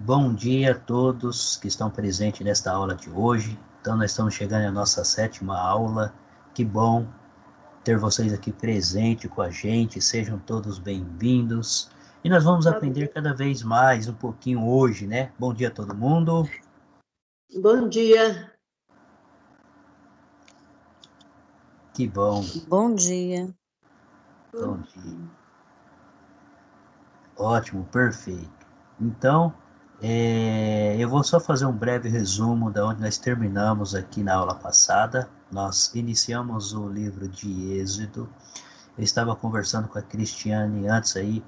Bom dia a todos que estão presentes nesta aula de hoje. Então, nós estamos chegando à nossa 7ª aula. Que bom ter vocês aqui presentes com a gente. Sejam todos bem-vindos. E nós vamos aprender cada vez mais um pouquinho hoje, né? Bom dia a todo mundo. Bom dia. Que bom. Bom dia. Bom dia. Ótimo, perfeito. Então, eu vou só fazer um breve resumo da onde nós terminamos aqui na aula passada. Nós iniciamos o livro de Êxodo. Eu estava conversando com a Cristiane antes aí,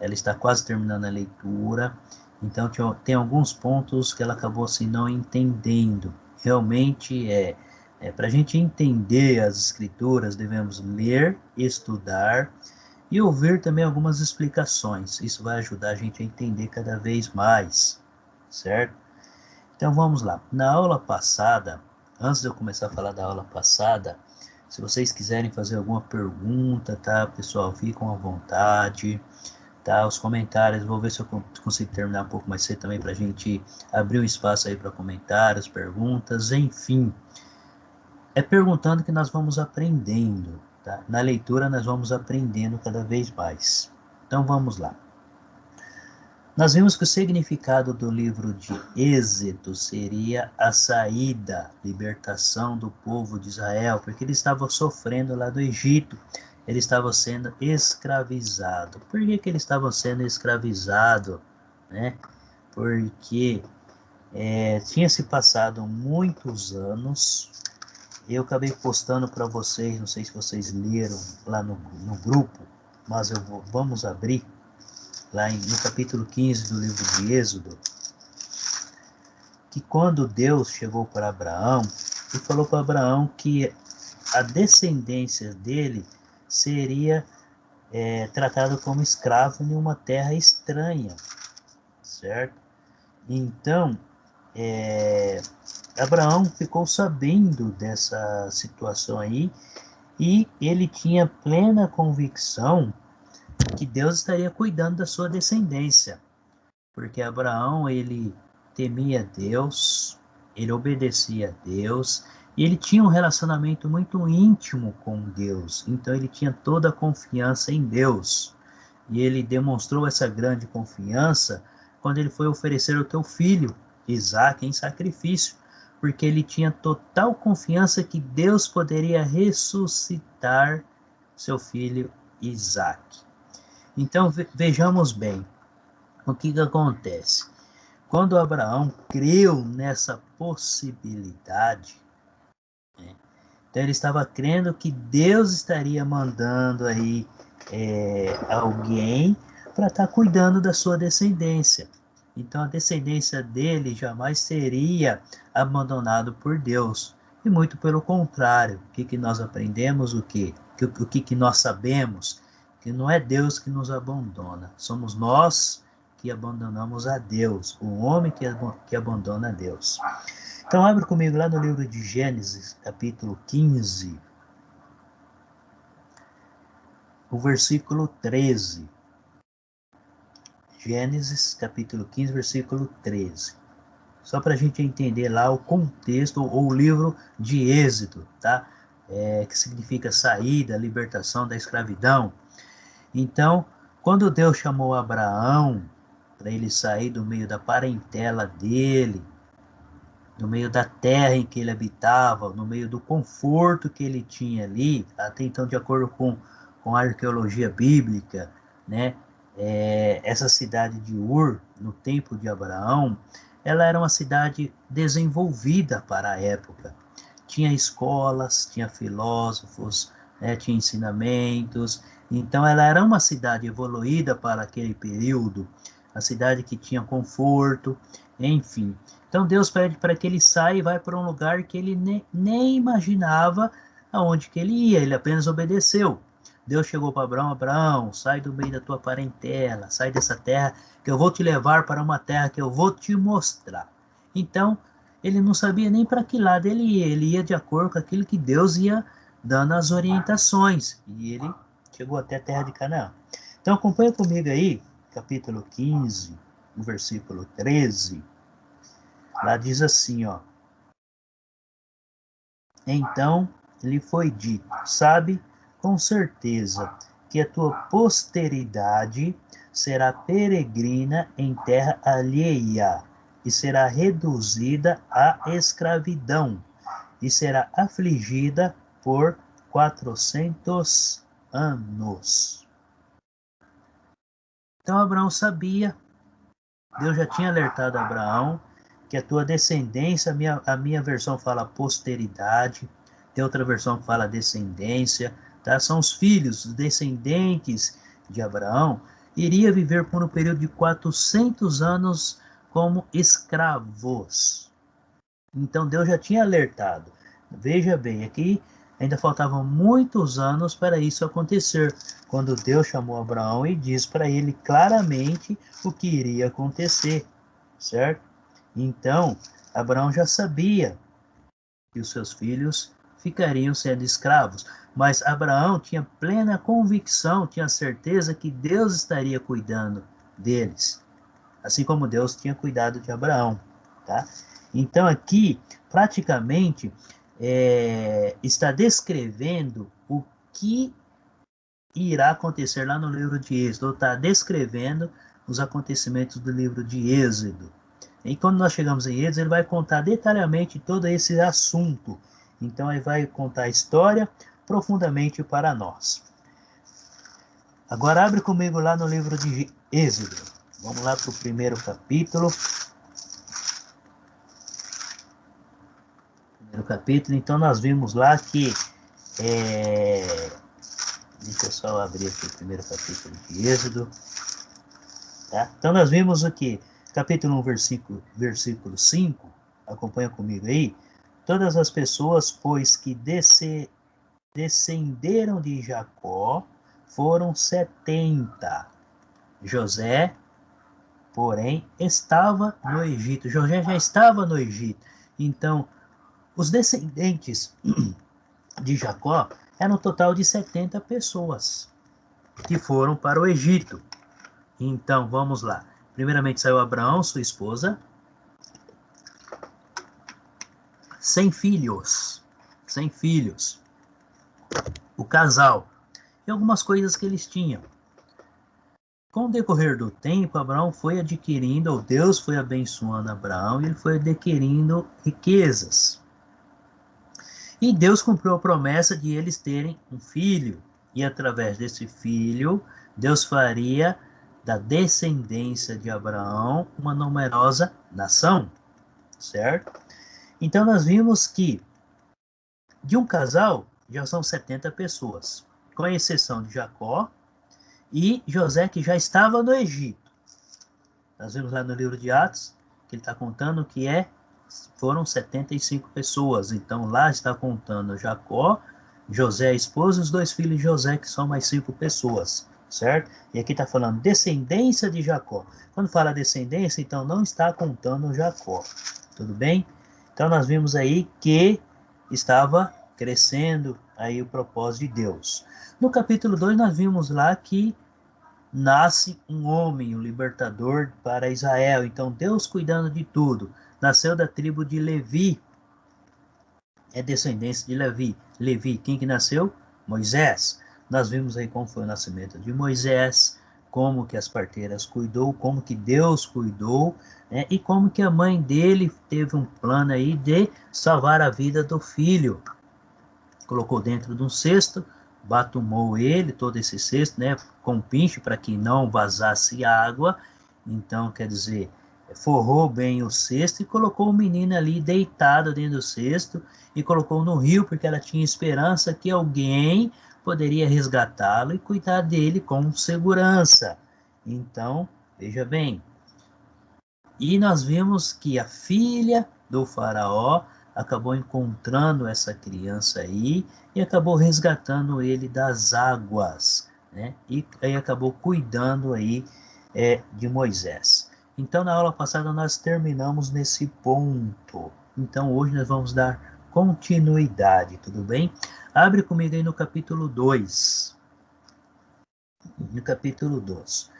ela está quase terminando a leitura, então tem alguns pontos que ela acabou assim não entendendo. Realmente para a gente entender as escrituras, devemos ler, estudar e ouvir também algumas explicações. Isso vai ajudar a gente a entender cada vez mais, certo? Então vamos lá. Na aula passada, antes de eu começar a falar da aula passada, se vocês quiserem fazer alguma pergunta, tá, pessoal, fiquem à vontade, tá? Os comentários, vou ver se eu consigo terminar um pouco mais cedo também para a gente abrir um espaço aí para comentários, perguntas, enfim. É perguntando que nós vamos aprendendo, tá? Na leitura nós vamos aprendendo cada vez mais. Então vamos lá. Nós vimos que o significado do livro de Êxodo seria a saída, libertação do povo de Israel, porque ele estava sofrendo lá do Egito, ele estava sendo escravizado. Por que ele estava sendo escravizado? Né? Porque tinha se passado muitos anos, eu acabei postando para vocês, não sei se vocês leram lá no grupo, mas vamos abrir lá no capítulo 15 do livro de Êxodo, que quando Deus chegou para Abraão e falou para Abraão que a descendência dele seria tratada como escravo em uma terra estranha, certo? Então, Abraão ficou sabendo dessa situação aí e ele tinha plena convicção que Deus estaria cuidando da sua descendência, porque Abraão, ele temia Deus, ele obedecia a Deus, e ele tinha um relacionamento muito íntimo com Deus, então ele tinha toda a confiança em Deus, e ele demonstrou essa grande confiança quando ele foi oferecer o teu filho, Isaque, em sacrifício, porque ele tinha total confiança que Deus poderia ressuscitar seu filho Isaque. Então vejamos bem o que acontece. Quando Abraão creu nessa possibilidade, né, então ele estava crendo que Deus estaria mandando aí alguém para estar cuidando da sua descendência. Então a descendência dele jamais seria abandonado por Deus. E muito pelo contrário, o que nós aprendemos? O que nós sabemos? Que não é Deus que nos abandona, somos nós que abandonamos a Deus, o homem que abandona a Deus. Então abre comigo lá no livro de Gênesis, capítulo 15, o versículo 13. Gênesis, capítulo 15, versículo 13. Só para a gente entender lá o contexto, ou o livro de Êxodo, tá? Que significa saída, libertação da escravidão. Então, quando Deus chamou Abraão para ele sair do meio da parentela dele, no meio da terra em que ele habitava, no meio do conforto que ele tinha ali, até então, de acordo com a arqueologia bíblica, né, essa cidade de Ur, no tempo de Abraão, ela era uma cidade desenvolvida para a época. Tinha escolas, tinha filósofos, né, tinha ensinamentos. Então ela era uma cidade evoluída para aquele período, a cidade que tinha conforto, enfim. Então Deus pede para que ele saia e vá para um lugar que ele nem imaginava aonde que ele ia, ele apenas obedeceu. Deus chegou para Abraão: Abraão, sai do meio da tua parentela, sai dessa terra, que eu vou te levar para uma terra que eu vou te mostrar. Então, ele não sabia nem para que lado ele ia de acordo com aquilo que Deus ia dando as orientações, e ele chegou até a terra de Canaã. Então acompanha comigo aí, capítulo 15 no versículo 13, lá diz assim, ó. Então lhe foi dito, sabe com certeza que a tua posteridade será peregrina em terra alheia e será reduzida à escravidão e será afligida por 400 anos. Então Abraão sabia, Deus já tinha alertado Abraão que a tua descendência, a minha versão fala posteridade, tem outra versão que fala descendência, tá? São os filhos, os descendentes de Abraão, iria viver por um período de 400 anos como escravos. Então Deus já tinha alertado. Veja bem, aqui ainda faltavam muitos anos para isso acontecer, quando Deus chamou Abraão e disse para ele claramente o que iria acontecer, certo? Então, Abraão já sabia que os seus filhos ficariam sendo escravos, mas Abraão tinha plena convicção, tinha certeza que Deus estaria cuidando deles, assim como Deus tinha cuidado de Abraão, tá? Então aqui, praticamente, está descrevendo o que irá acontecer lá no livro de Êxodo, está descrevendo os acontecimentos do livro de Êxodo. E quando nós chegamos em Êxodo, ele vai contar detalhadamente todo esse assunto. Então ele vai contar a história profundamente para nós. Agora abre comigo lá no livro de Êxodo. Vamos lá para o primeiro capítulo. Então nós vimos lá que deixa eu só abrir aqui o primeiro capítulo de Êxodo. Tá? Então nós vimos o que? Capítulo 1, versículo 5. Acompanha comigo aí. Todas as pessoas, pois, que descenderam de Jacó foram 70. José, porém, estava no Egito. José já estava no Egito. Então, os descendentes de Jacó eram um total de 70 pessoas que foram para o Egito. Então, vamos lá. Primeiramente saiu Abraão, sua esposa, sem filhos. O casal. E algumas coisas que eles tinham. Com o decorrer do tempo, Abraão foi adquirindo, ou Deus foi abençoando Abraão, e ele foi adquirindo riquezas. E Deus cumpriu a promessa de eles terem um filho. E através desse filho, Deus faria da descendência de Abraão uma numerosa nação. Certo? Então nós vimos que de um casal já são 70 pessoas, com exceção de Jacó e José, que já estava no Egito. Nós vimos lá no livro de Atos que ele está contando que foram 75 pessoas. Então lá está contando Jacó, José, a esposa, e os 2 filhos de José, que são mais 5 pessoas, certo? E aqui está falando descendência de Jacó. Quando fala descendência, então não está contando Jacó, tudo bem? Então nós vimos aí que estava crescendo aí o propósito de Deus. No capítulo 2 nós vimos lá que nasce um homem, um libertador para Israel. Então Deus cuidando de tudo. Nasceu da tribo de Levi. É descendência de Levi. Levi, quem que nasceu? Moisés. Nós vimos aí como foi o nascimento de Moisés, como que as parteiras cuidou, como que Deus cuidou, né? E como que a mãe dele teve um plano aí de salvar a vida do filho. Colocou dentro de um cesto, batumou ele, todo esse cesto, né, com pinche para que não vazasse água. Então, quer dizer, forrou bem o cesto e colocou o menino ali deitado dentro do cesto e colocou no rio, porque ela tinha esperança que alguém poderia resgatá-lo e cuidar dele com segurança. Então, veja bem. E nós vimos que a filha do faraó acabou encontrando essa criança aí e acabou resgatando ele das águas, né? E aí acabou cuidando aí de Moisés. Então, na aula passada nós terminamos nesse ponto. Então, hoje nós vamos dar continuidade, tudo bem? Abre comigo aí no capítulo 2. No capítulo 2.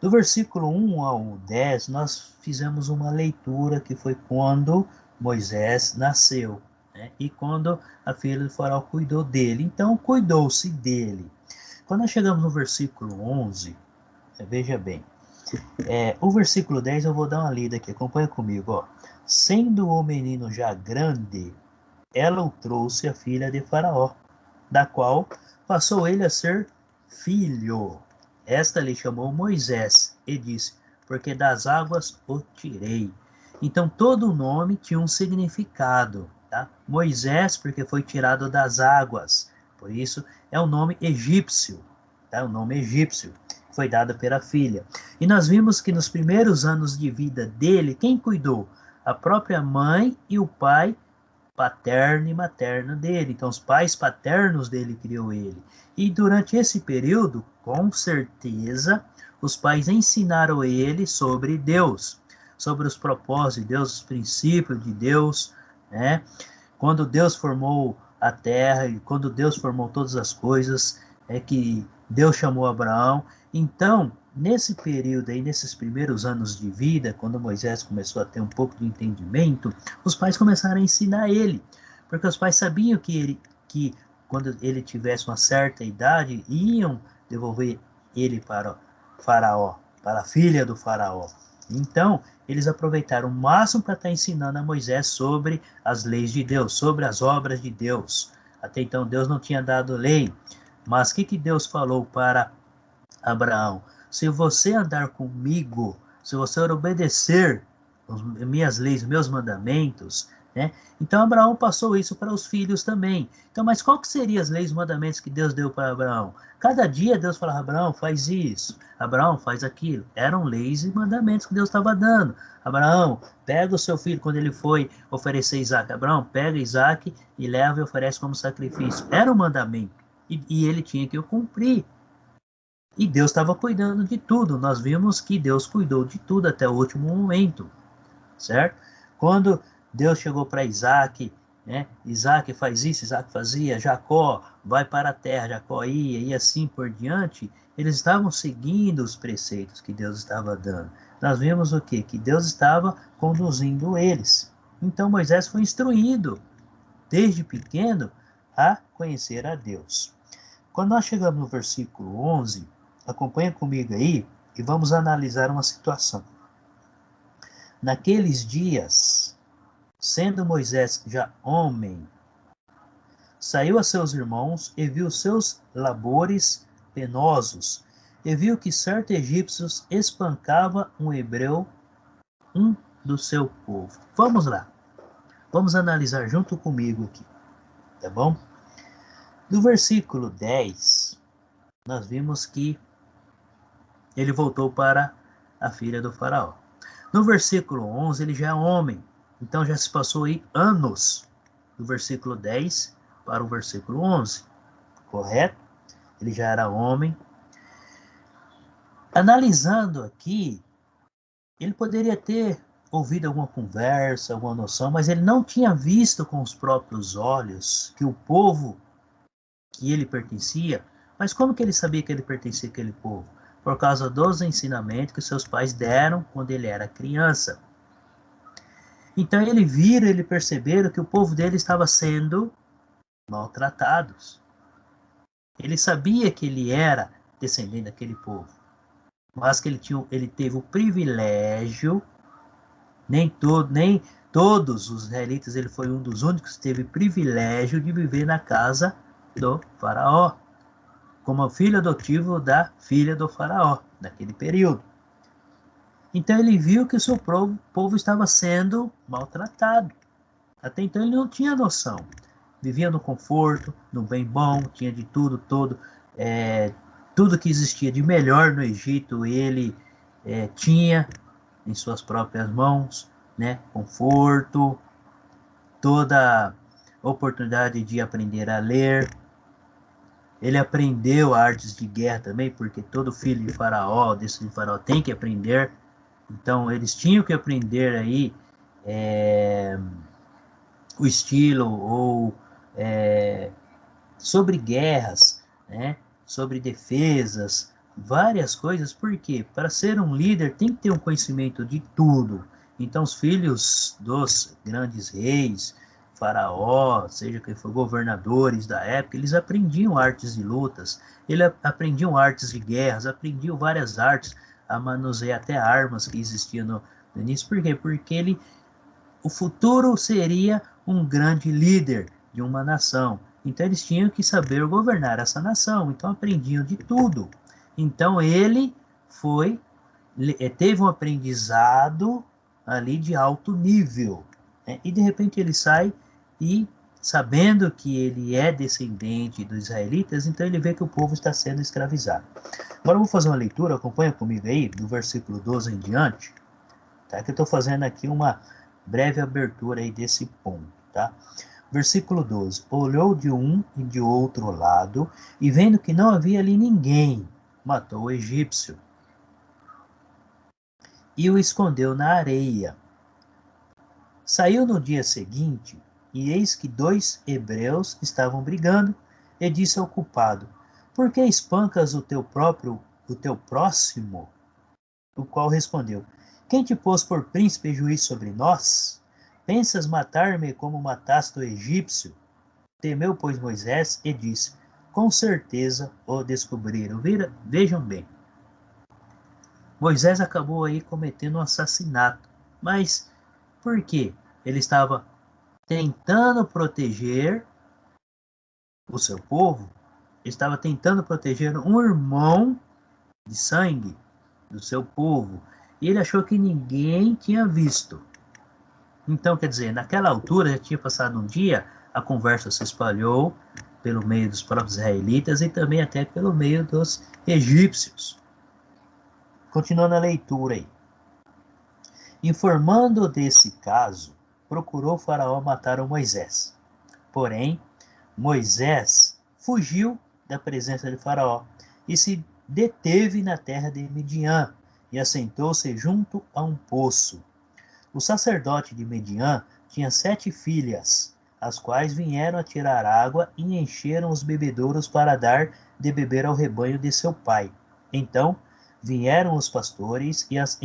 Do versículo 1 ao 10, nós fizemos uma leitura que foi quando Moisés nasceu, né? E quando a filha do faraó cuidou dele. Então, cuidou-se dele. Quando nós chegamos no versículo 11, veja bem, o versículo 10 eu vou dar uma lida aqui, acompanha comigo. Ó. Sendo o menino já grande, ela o trouxe a filha de Faraó, da qual passou ele a ser filho. Esta lhe chamou Moisés e disse, porque das águas o tirei. Então todo o nome tinha um significado. Tá? Moisés, porque foi tirado das águas. Por isso é um nome egípcio. Tá? O nome egípcio foi dado pela filha. E nós vimos que nos primeiros anos de vida dele, quem cuidou? A própria mãe e o pai paterno e materno dele. Então, os pais paternos dele criou ele. E durante esse período, com certeza, os pais ensinaram ele sobre Deus, sobre os propósitos de Deus, os princípios de Deus, né? Quando Deus formou a terra e quando Deus formou todas as coisas, é que Deus chamou Abraão. Então, nesse período aí, nesses primeiros anos de vida, quando Moisés começou a ter um pouco de entendimento, os pais começaram a ensinar ele, porque os pais sabiam que quando ele tivesse uma certa idade, iam devolver ele para o faraó, para a filha do faraó. Então, eles aproveitaram o máximo para estar ensinando a Moisés sobre as leis de Deus, sobre as obras de Deus. Até então, Deus não tinha dado lei, mas o que Deus falou para Abraão? Se você andar comigo, se você obedecer as minhas leis, meus mandamentos, né? Então Abraão passou isso para os filhos também. Então, mas qual que seriam as leis e mandamentos que Deus deu para Abraão? Cada dia Deus falava, Abraão, faz isso, Abraão, faz aquilo. Eram leis e mandamentos que Deus estava dando. Abraão, pega o seu filho quando ele foi oferecer Isaac. Abraão, pega Isaac e leva e oferece como sacrifício. Era um mandamento. E ele tinha que o cumprir. E Deus estava cuidando de tudo. Nós vimos que Deus cuidou de tudo até o último momento, certo? Quando Deus chegou para Isaac, né? Isaac faz isso, Isaac fazia, Jacó vai para a terra, Jacó ia, e assim por diante, eles estavam seguindo os preceitos que Deus estava dando. Nós vimos o quê? Que Deus estava conduzindo eles. Então Moisés foi instruído, desde pequeno, a conhecer a Deus. Quando nós chegamos no versículo 11, acompanha comigo aí e vamos analisar uma situação. Naqueles dias, sendo Moisés já homem, saiu a seus irmãos e viu seus labores penosos, e viu que certo egípcio espancava um hebreu, um do seu povo. Vamos lá, vamos analisar junto comigo aqui, tá bom? Do versículo 10, nós vimos que ele voltou para a filha do faraó. No versículo 11, ele já é homem. Então já se passou aí anos do versículo 10 para o versículo 11. Correto? Ele já era homem. Analisando aqui, ele poderia ter ouvido alguma conversa, alguma noção, mas ele não tinha visto com os próprios olhos que o povo que ele pertencia, mas como que ele sabia que ele pertencia àquele povo? Por causa dos ensinamentos que seus pais deram quando ele era criança. Então ele perceberam que o povo dele estava sendo maltratados. Ele sabia que ele era descendente daquele povo, mas que ele teve o privilégio, nem todos os israelitas, ele foi um dos únicos que teve o privilégio de viver na casa do faraó, como filho adotivo da filha do faraó, naquele período. Então ele viu que o seu povo estava sendo maltratado. Até então ele não tinha noção. Vivia no conforto, no bem bom, tinha de tudo, tudo que existia de melhor no Egito ele tinha em suas próprias mãos, né? Conforto, toda oportunidade de aprender a ler. Ele aprendeu artes de guerra também, porque todo filho de faraó, desse faraó, tem que aprender. Então eles tinham que aprender aí o estilo ou sobre guerras, né? Sobre defesas, várias coisas, porque para ser um líder tem que ter um conhecimento de tudo. Então, os filhos dos grandes reis, faraó, seja quem for, governadores da época, eles aprendiam artes de lutas, eles aprendiam artes de guerras, aprendiam várias artes, a manusear até armas que existiam no início. Por quê? Porque o futuro seria um grande líder de uma nação. Então eles tinham que saber governar essa nação. Então aprendiam de tudo. Então ele teve um aprendizado ali de alto nível, né? E de repente ele sai e, sabendo que ele é descendente dos israelitas, então ele vê que o povo está sendo escravizado. Agora eu vou fazer uma leitura, acompanha comigo aí, do versículo 12 em diante, tá? Que eu estou fazendo aqui uma breve abertura aí desse ponto, tá? Versículo 12. Olhou de um e de outro lado, e vendo que não havia ali ninguém, matou o egípcio e o escondeu na areia. Saiu no dia seguinte, e eis que 2 hebreus estavam brigando, e disse ao culpado: Por que espancas o teu próximo? O qual respondeu: Quem te pôs por príncipe e juiz sobre nós? Pensas matar-me como mataste o egípcio? Temeu, pois, Moisés e disse: Com certeza o descobriram. Vejam bem, Moisés acabou aí cometendo um assassinato. Mas por quê? Ele estava tentando proteger o seu povo, estava tentando proteger um irmão de sangue do seu povo. E ele achou que ninguém tinha visto. Então, quer dizer, naquela altura, já tinha passado um dia, a conversa se espalhou pelo meio dos próprios israelitas e também até pelo meio dos egípcios. Continuando a leitura aí. Informando desse caso, procurou Faraó matar o Moisés. Porém, Moisés fugiu da presença de Faraó e se deteve na terra de Midian e assentou-se junto a um poço. O sacerdote de Midian tinha 7 filhas, as quais vieram a tirar água e encheram os bebedouros para dar de beber ao rebanho de seu pai. Então vieram os pastores e as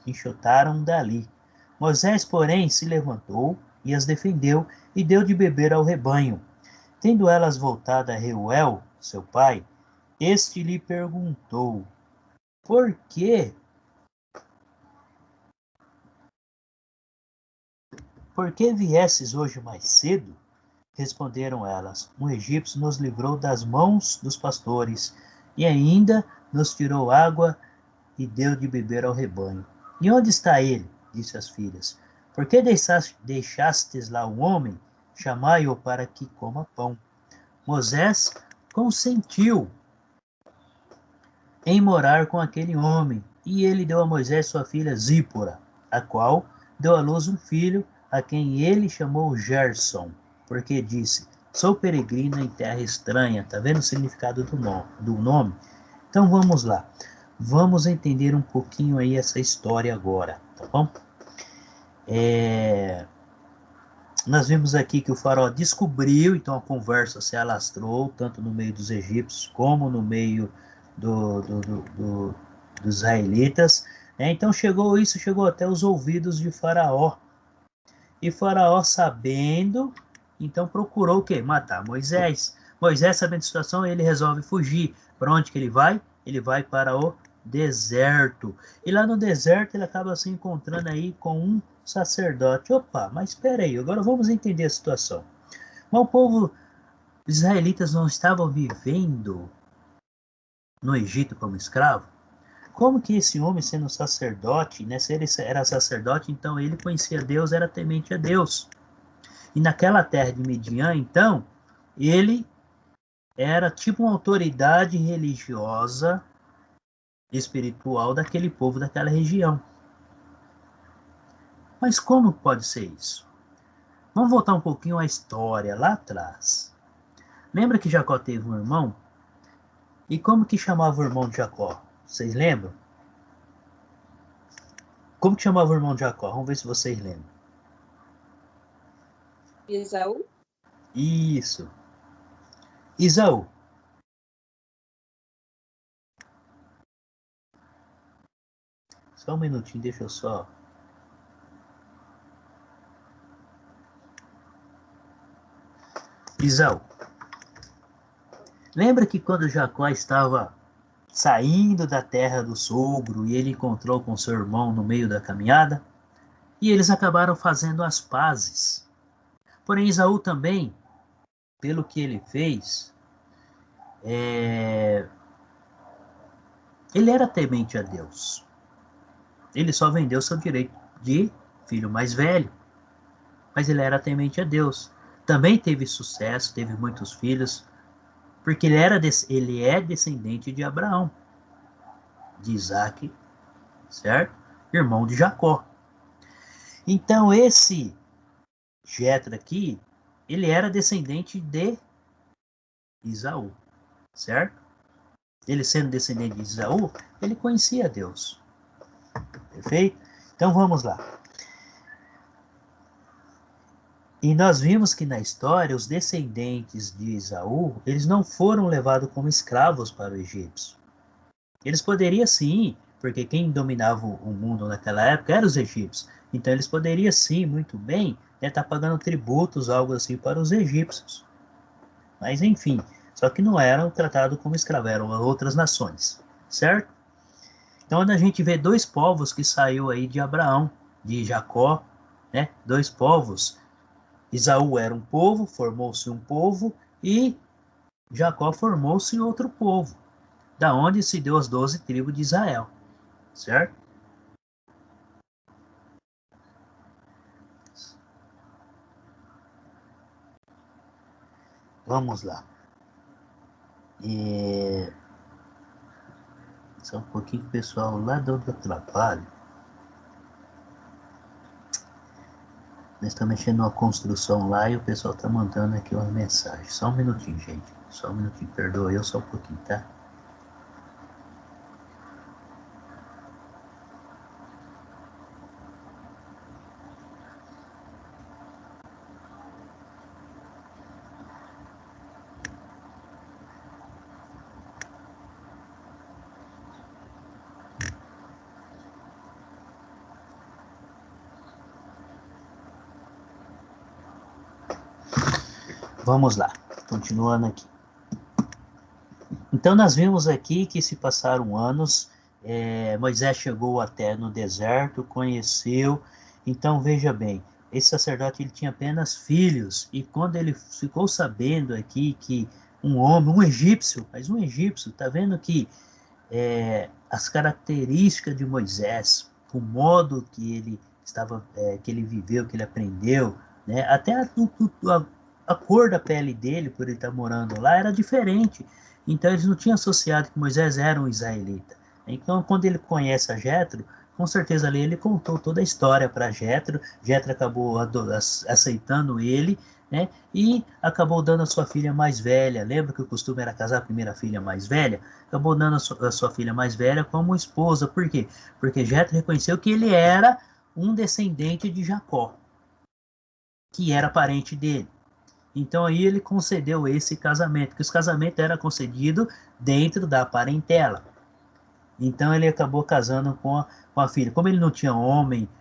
enxotaram dali. Moisés, porém, se levantou e as defendeu e deu de beber ao rebanho. Tendo elas voltado a Reuel, seu pai, este lhe perguntou: Por que Por que viesses hoje mais cedo? Responderam elas: Um egípcio nos livrou das mãos dos pastores e ainda nos tirou água e deu de beber ao rebanho. E onde está ele? Disse as filhas. Por que deixastes lá o homem? Chamai-o para que coma pão. Moisés consentiu em morar com aquele homem, e ele deu a Moisés sua filha Zípora, a qual deu à luz um filho, a quem ele chamou Gerson, porque disse: Sou peregrina em terra estranha. Tá vendo o significado do nome? Então vamos lá. Vamos entender um pouquinho aí essa história agora, tá bom? Nós vimos aqui que o faraó descobriu, então a conversa se alastrou, tanto no meio dos egípcios como no meio dos israelitas, né? Então chegou até os ouvidos de Faraó. E Faraó, sabendo, então procurou o quê? Matar Moisés. Moisés, sabendo a situação, ele resolve fugir. Para onde que ele vai? Ele vai para o deserto. E lá no deserto ele acaba se encontrando aí com um sacerdote. Opa, mas espera aí, agora vamos entender a situação. Mas o povo os israelitas não estavam vivendo no Egito como escravo? Como que esse homem, sendo sacerdote, né, se ele era sacerdote, então ele conhecia Deus, era temente a Deus. E naquela terra de Midian, então, ele era tipo uma autoridade religiosa, espiritual daquele povo, daquela região. Mas como pode ser isso? Vamos voltar um pouquinho à história lá atrás. Lembra que Jacó teve um irmão? E como que chamava o irmão de Jacó? Vocês lembram? Como que chamava o irmão de Jacó? Vamos ver se vocês lembram. Esaú? Isso. Isaú. Só um minutinho, deixa eu só... Isaú. Lembra que quando Jacó estava saindo da terra do sogro e ele encontrou com seu irmão no meio da caminhada? E eles acabaram fazendo as pazes. Porém, Esaú também, pelo que ele fez, ele era temente a Deus. Ele só vendeu seu direito de filho mais velho, mas ele era temente a Deus. Também teve sucesso, teve muitos filhos, porque ele é descendente de Abraão, de Isaac, certo? Irmão de Jacó. Então esse Jetro aqui, ele era descendente de Esaú, certo? Ele sendo descendente de Esaú, ele conhecia Deus. Perfeito? Então vamos lá. E nós vimos que na história, os descendentes de Esaú, eles não foram levados como escravos para o Egito. Eles poderiam sim, porque quem dominava o mundo naquela época eram os egípcios. Então eles poderiam sim, muito bem, estar pagando tributos, algo assim, para os egípcios. Mas enfim, só que não eram tratados como escravos, eram outras nações, certo? Então a gente vê dois povos que saiu aí de Abraão, de Jacó, né? Dois povos. Esaú era um povo, formou-se um povo, e Jacó formou-se outro povo, da onde se deu as 12 tribos de Israel, certo? Vamos lá. Só um pouquinho, pessoal, lá do trabalho. Nós estamos mexendo numa construção lá e o pessoal está mandando aqui uma mensagem. Só um minutinho, gente. Só um minutinho. Perdoa eu só um pouquinho, tá? Vamos lá. Continuando aqui. Então nós vimos aqui que se passaram anos, Moisés chegou até no deserto, conheceu. Então veja bem, esse sacerdote ele tinha apenas filhos, e quando ele ficou sabendo aqui que um homem, um egípcio, mas um egípcio, tá vendo que as características de Moisés, o modo que ele estava, que ele viveu, que ele aprendeu, né, até a cor da pele dele, por ele estar morando lá, era diferente. Então eles não tinham associado que Moisés era um israelita. Então quando ele conhece a Jetro, com certeza ali ele contou toda a história para Jetro. Jetro acabou aceitando ele, né? E acabou dando a sua filha mais velha. Lembra que o costume era casar a primeira filha mais velha? Acabou dando a sua filha mais velha como esposa. Por quê? Porque Jetro reconheceu que ele era um descendente de Jacó, que era parente dele. Então aí ele concedeu esse casamento, que os casamentos eram concedidos dentro da parentela. Então ele acabou casando com a filha. Como ele não tinha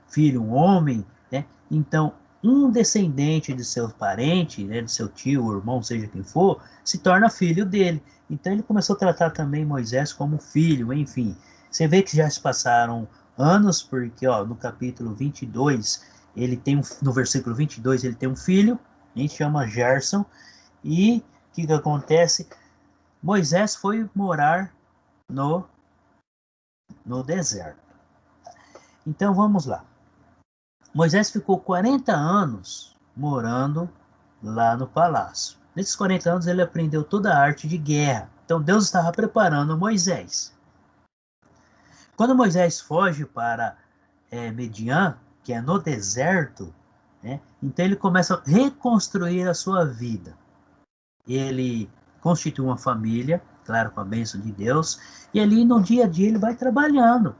filho, um homem, né? Então um descendente de seu parente, né, de seu tio, irmão, seja quem for, se torna filho dele. Então ele começou a tratar também Moisés como filho, enfim. Você vê que já se passaram anos, porque no capítulo 22, ele tem no versículo 22, ele tem um filho, a gente chama Gerson, e o que acontece? Moisés foi morar no deserto. Então vamos lá. Moisés ficou 40 anos morando lá no palácio. Nesses 40 anos ele aprendeu toda a arte de guerra. Então Deus estava preparando Moisés. Quando Moisés foge para Midian, que é no deserto, né, então ele começa a reconstruir a sua vida. Ele constitui uma família, claro, com a bênção de Deus, e ali no dia a dia ele vai trabalhando.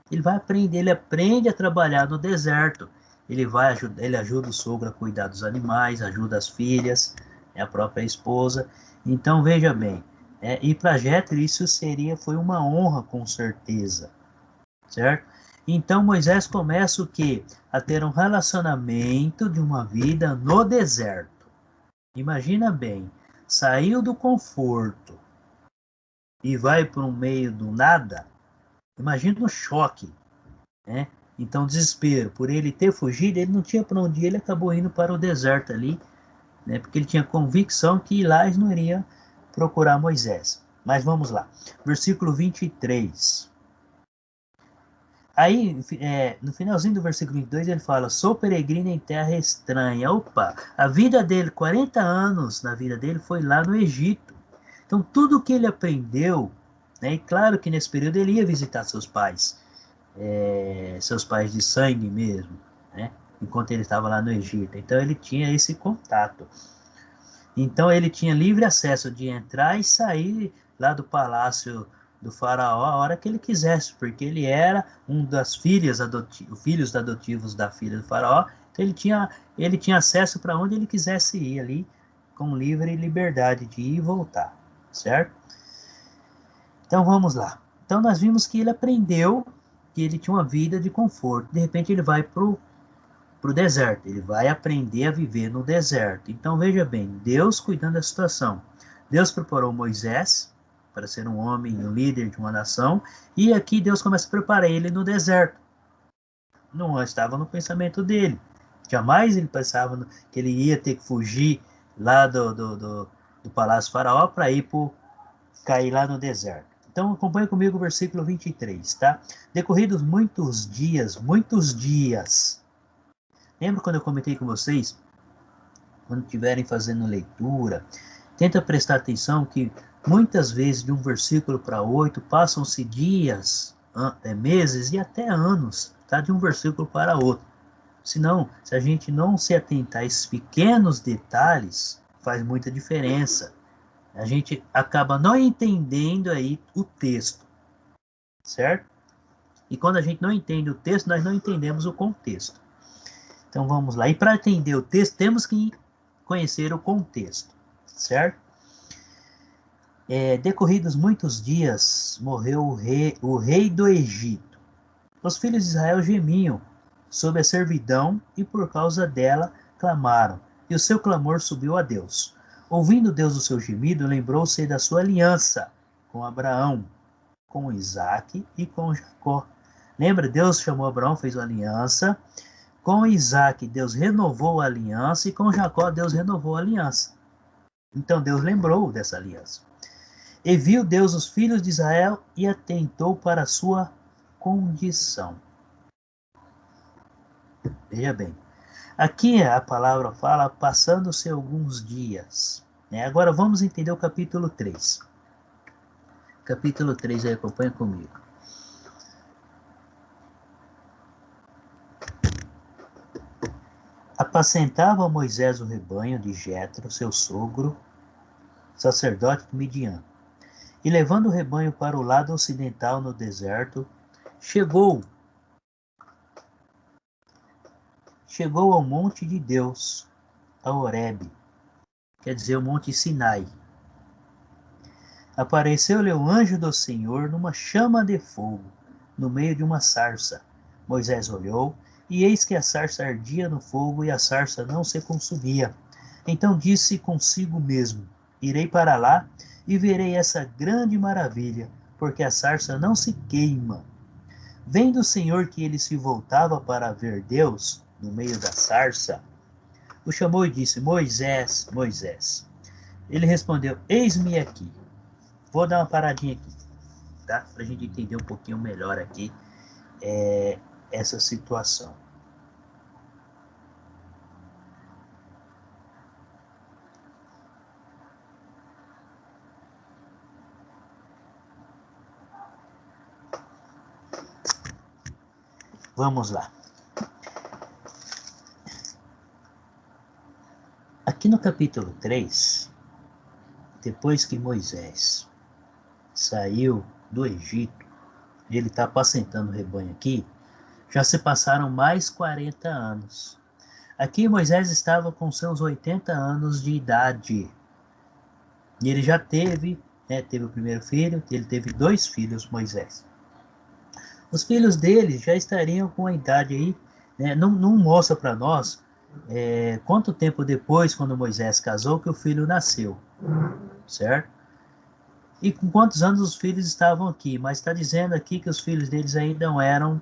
Ele vai aprender, ele aprende a trabalhar no deserto. Ele ajuda o sogro a cuidar dos animais, ajuda as filhas, a própria esposa. Então veja bem, e para Jetro isso foi uma honra com certeza, certo? Então Moisés começa o quê? A ter um relacionamento de uma vida no deserto. Imagina bem, saiu do conforto e vai para um meio do nada. Imagina o choque, né? Então, desespero. Por ele ter fugido, ele não tinha para onde ir, ele acabou indo para o deserto ali, né? Porque ele tinha convicção que lá eles não iriam procurar Moisés. Mas vamos lá. Versículo 23. Aí, no finalzinho do versículo 22, ele fala: sou peregrino em terra estranha. Opa, a vida dele, 40 anos na vida dele, foi lá no Egito. Então, tudo que ele aprendeu, né? E claro que nesse período ele ia visitar seus pais de sangue mesmo, né? Enquanto ele estava lá no Egito. Então, ele tinha esse contato. Então, ele tinha livre acesso de entrar e sair lá do palácio do faraó a hora que ele quisesse, porque ele era um das filhos adotivos da filha do faraó. Então, ele tinha acesso para onde ele quisesse ir ali, com livre liberdade de ir e voltar, certo? Então, vamos lá. Então, nós vimos que ele aprendeu que ele tinha uma vida de conforto. De repente, ele vai para o deserto. Ele vai aprender a viver no deserto. Então, veja bem, Deus cuidando da situação. Deus preparou Moisés para ser um homem, um líder de uma nação. E aqui Deus começa a preparar ele no deserto. Não estava no pensamento dele. Jamais ele pensava que ele ia ter que fugir lá do Palácio Faraó para ir cair lá no deserto. Então acompanhe comigo o versículo 23, tá? Decorridos muitos dias. Lembra quando eu comentei com vocês? Quando estiverem fazendo leitura, tenta prestar atenção que muitas vezes de um versículo para outro passam-se dias, meses e até anos, tá? De um versículo para outro. Senão, se a gente não se atentar a esses pequenos detalhes, faz muita diferença. A gente acaba não entendendo aí o texto, certo? E quando a gente não entende o texto, nós não entendemos o contexto. Então vamos lá. E para entender o texto, temos que conhecer o contexto, certo? Decorridos muitos dias, morreu o rei do Egito. Os filhos de Israel gemiam sob a servidão e por causa dela clamaram. E o seu clamor subiu a Deus. Ouvindo Deus o seu gemido, lembrou-se da sua aliança com Abraão, com Isaac e com Jacó. Lembra? Deus chamou Abraão, fez uma aliança. Com Isaac, Deus renovou a aliança. E com Jacó, Deus renovou a aliança. Então, Deus lembrou dessa aliança. E viu Deus os filhos de Israel e atentou para a sua condição. Veja bem. Aqui a palavra fala, passando-se alguns dias. Agora vamos entender o capítulo 3. Capítulo 3, aí acompanha comigo. Apacentava Moisés o rebanho de Jetro, seu sogro, sacerdote de Midian. E levando o rebanho para o lado ocidental no deserto, chegou ao monte de Deus, a Horebe, quer dizer, o monte Sinai. Apareceu-lhe o anjo do Senhor numa chama de fogo, no meio de uma sarça. Moisés olhou, e eis que a sarça ardia no fogo, e a sarça não se consumia. Então disse consigo mesmo: irei para lá, e verei essa grande maravilha, porque a sarça não se queima. Vendo o Senhor que ele se voltava para ver Deus, no meio da sarça, o chamou e disse: Moisés, Moisés. Ele respondeu: eis-me aqui. Vou dar uma paradinha aqui, tá? Para a gente entender um pouquinho melhor aqui essa situação. Vamos lá. Aqui no capítulo 3, depois que Moisés saiu do Egito, ele está apacentando o rebanho aqui, já se passaram mais 40 anos. Aqui Moisés estava com seus 80 anos de idade. E ele já teve o primeiro filho, ele teve 2 filhos, Moisés. os filhos dele já estariam com a idade aí, né? Não mostra para nós quanto tempo depois, quando Moisés casou, que o filho nasceu, certo? E com quantos anos os filhos estavam aqui, mas está dizendo aqui que os filhos deles ainda eram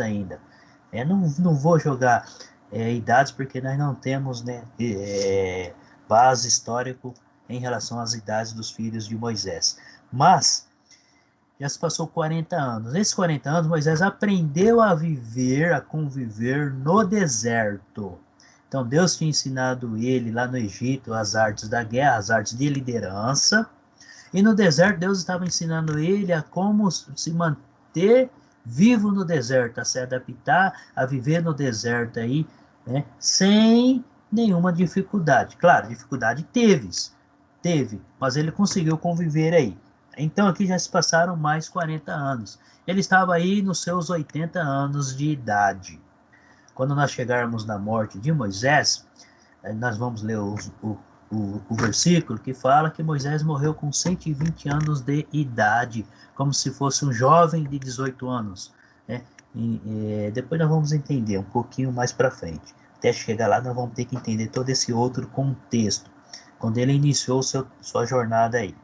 ainda. Não vou jogar idades, porque nós não temos, né, base histórico em relação às idades dos filhos de Moisés. Mas já se passou 40 anos. Nesses 40 anos, Moisés aprendeu a viver, a conviver no deserto. Então, Deus tinha ensinado ele lá no Egito as artes da guerra, as artes de liderança. E no deserto, Deus estava ensinando ele a como se manter vivo no deserto, a se adaptar, a viver no deserto aí, né, sem nenhuma dificuldade. Claro, dificuldade teve, mas ele conseguiu conviver aí. Então aqui já se passaram mais 40 anos. Ele estava aí nos seus 80 anos de idade. Quando nós chegarmos na morte de Moisés, nós vamos ler o versículo que fala que Moisés morreu com 120 anos de idade, como se fosse um jovem de 18 anos. Né? Depois nós vamos entender um pouquinho mais para frente. Até chegar lá, nós vamos ter que entender todo esse outro contexto, quando ele iniciou sua jornada aí.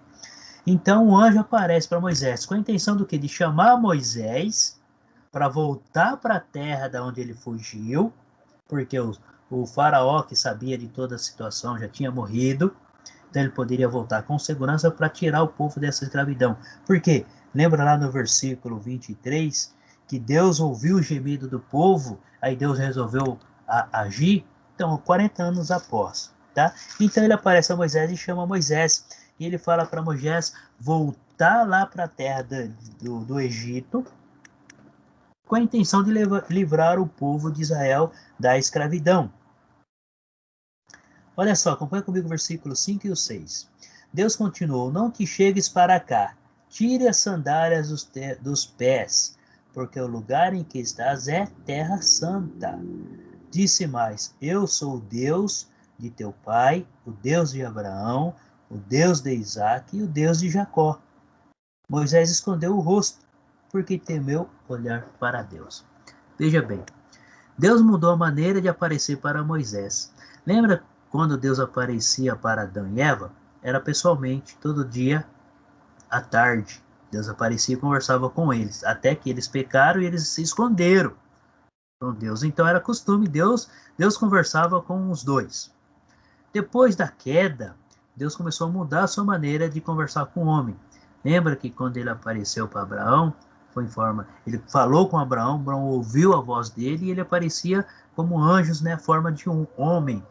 Então o anjo aparece para Moisés com a intenção do quê? De chamar Moisés para voltar para a terra da onde ele fugiu, porque o faraó, que sabia de toda a situação, já tinha morrido, então ele poderia voltar com segurança para tirar o povo dessa escravidão. Por quê? Lembra lá no versículo 23, que Deus ouviu o gemido do povo, aí Deus resolveu agir? Então, 40 anos após, tá? Então ele aparece a Moisés e chama Moisés, e ele fala para Moisés voltar lá para a terra do Egito, com a intenção de livrar o povo de Israel da escravidão. Olha só, acompanha comigo o versículo 5 e o 6. Deus continuou: não te chegues para cá, tire as sandálias dos pés, porque o lugar em que estás é terra santa. Disse mais: eu sou o Deus de teu pai, o Deus de Abraão, o Deus de Isaque e o Deus de Jacó. Moisés escondeu o rosto, porque temeu olhar para Deus. Veja bem, Deus mudou a maneira de aparecer para Moisés. Lembra quando Deus aparecia para Adão e Eva? Era pessoalmente, todo dia, à tarde. Deus aparecia e conversava com eles, até que eles pecaram e eles se esconderam com Deus. Então era costume, Deus conversava com os dois. Depois da queda, Deus começou a mudar a sua maneira de conversar com o homem. Lembra que quando ele apareceu para Abraão, ele falou com Abraão, Abraão ouviu a voz dele e ele aparecia como anjos, né, a forma de um homem,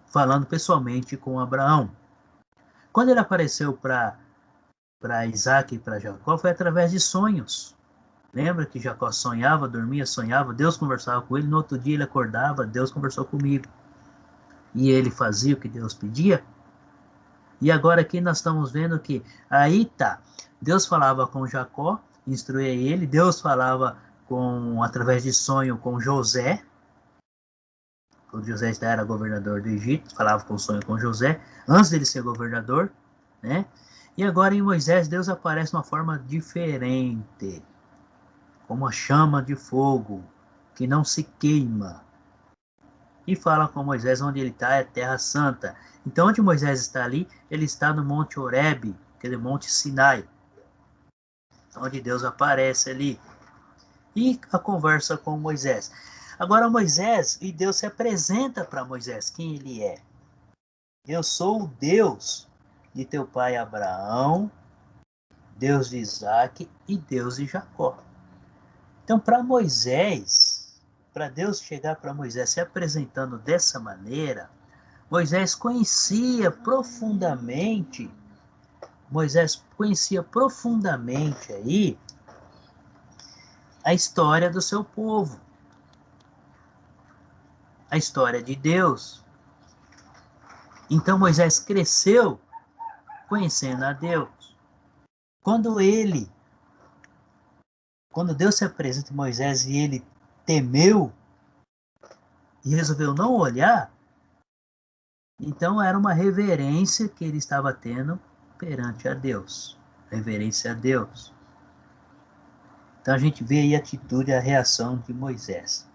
falando pessoalmente com Abraão. Quando ele apareceu para Isaac e para Jacó, foi através de sonhos. Lembra que Jacó sonhava, dormia, sonhava, Deus conversava com ele, no outro dia ele acordava, Deus conversou comigo. E ele fazia o que Deus pedia. E agora aqui nós estamos vendo que aí tá, Deus falava com Jacó, instruía ele, Deus falava através de sonho com José, quando José já era governador do Egito, falava com sonho com José, antes dele ser governador, né? E agora em Moisés, Deus aparece de uma forma diferente, como uma chama de fogo, que não se queima. E fala com Moisés onde ele está, é terra santa. Então onde Moisés está ali, ele está no Monte Horebe, aquele Monte Sinai, onde Deus aparece ali. E a conversa com Moisés. Agora Moisés, e Deus se apresenta para Moisés, quem ele é. Eu sou o Deus de teu pai Abraão, Deus de Isaque e Deus de Jacó. Então para Moisés, para Deus chegar para Moisés se apresentando dessa maneira, Moisés conhecia profundamente aí a história do seu povo, a história de Deus. Então Moisés cresceu conhecendo a Deus. Quando Deus se apresenta a Moisés e ele temeu e resolveu não olhar, então era uma reverência que ele estava tendo perante a Deus. reverência a Deus. Então a gente vê aí a atitude, a reação de Moisés.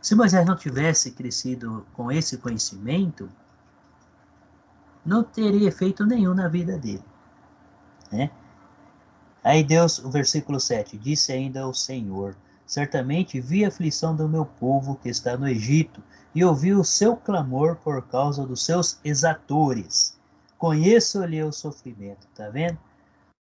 Se Moisés não tivesse crescido com esse conhecimento, não teria efeito nenhum na vida dele, né? Aí Deus, o versículo 7, disse ainda o Senhor: certamente vi a aflição do meu povo que está no Egito, e ouvi o seu clamor por causa dos seus exatores. Conheço-lhe o sofrimento, tá vendo?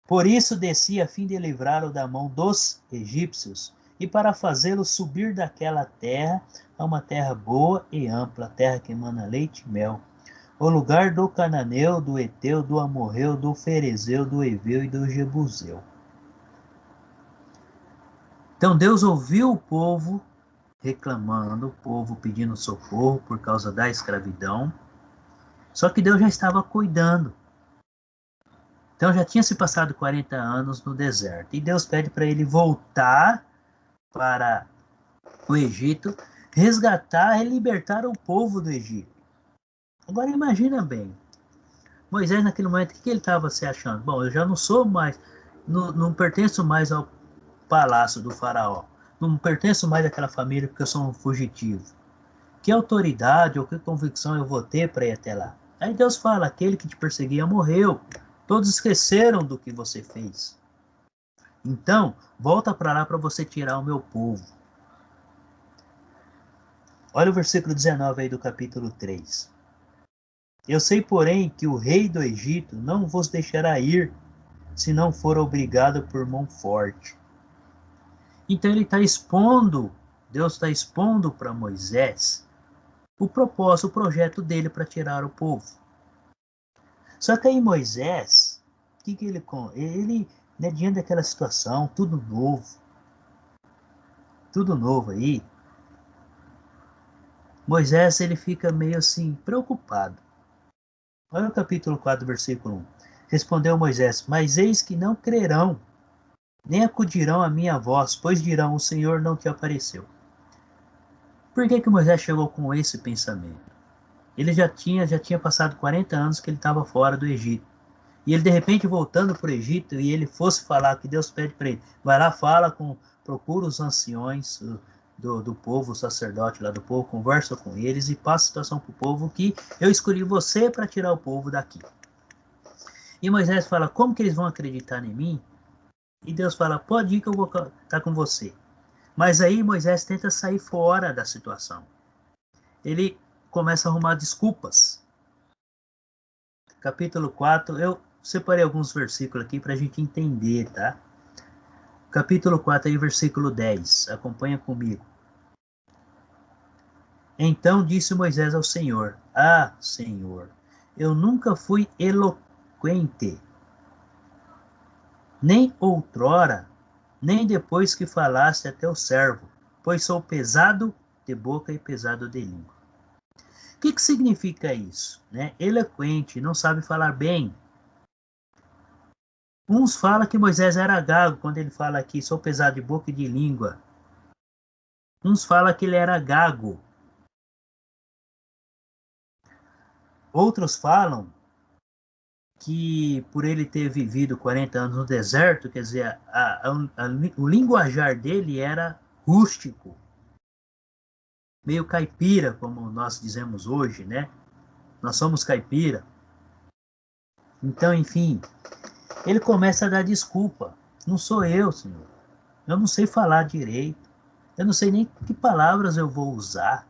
Por isso desci a fim de livrá-lo da mão dos egípcios, e para fazê-lo subir daquela terra a uma terra boa e ampla, terra que emana leite e mel, o lugar do cananeu, do eteu, do amorreu, do ferezeu, do heveu e do jebuseu. Então Deus ouviu o povo reclamando, o povo pedindo socorro por causa da escravidão, só que Deus já estava cuidando. Então já tinha se passado 40 anos no deserto, e Deus pede para ele voltar para o Egito, resgatar e libertar o povo do Egito. Agora imagina bem, Moisés naquele momento, o que ele estava se achando? Bom, eu já não sou mais, não pertenço mais ao palácio do faraó, não pertenço mais àquela família porque eu sou um fugitivo. Que autoridade ou que convicção eu vou ter para ir até lá? Aí Deus fala, aquele que te perseguia morreu, todos esqueceram do que você fez. Então, volta para lá para você tirar o meu povo. Olha o versículo 19 aí do capítulo 3. Eu sei, porém, que o rei do Egito não vos deixará ir, se não for obrigado por mão forte. Então ele está expondo, Deus está expondo para Moisés o propósito, o projeto dele para tirar o povo. Só que aí Moisés, ele né, diante daquela situação, tudo novo aí, Moisés ele fica meio assim, preocupado. Olha o capítulo 4, versículo 1. Respondeu Moisés, mas eis que não crerão, nem acudirão à minha voz, pois dirão, o Senhor não te apareceu. Por que Moisés chegou com esse pensamento? Ele já tinha passado 40 anos que ele estava fora do Egito. E ele de repente voltando para o Egito, e ele fosse falar que Deus pede para ele, vai lá, procura os anciões do povo, o sacerdote lá do povo, conversa com eles e passa a situação para o povo que eu escolhi você para tirar o povo daqui. E Moisés fala, como que eles vão acreditar em mim? E Deus fala, pode ir que eu vou estar com você. Mas aí Moisés tenta sair fora da situação. Ele começa a arrumar desculpas. Capítulo 4, eu separei alguns versículos aqui para a gente entender, tá? Capítulo 4, aí, versículo 10. Acompanha comigo. Então disse Moisés ao Senhor, ah, Senhor, eu nunca fui eloquente, nem outrora, nem depois que falaste a teu servo, pois sou pesado de boca e pesado de língua. O que significa isso? Né? Eloquente, não sabe falar bem. Uns falam que Moisés era gago, quando ele fala aqui, sou pesado de boca e de língua. Uns falam que ele era gago. Outros falam que por ele ter vivido 40 anos no deserto, quer dizer, o linguajar dele era rústico, meio caipira, como nós dizemos hoje, né? Nós somos caipira. Então, enfim, ele começa a dar desculpa. Não sou eu, Senhor. Eu não sei falar direito. Eu não sei nem que palavras eu vou usar.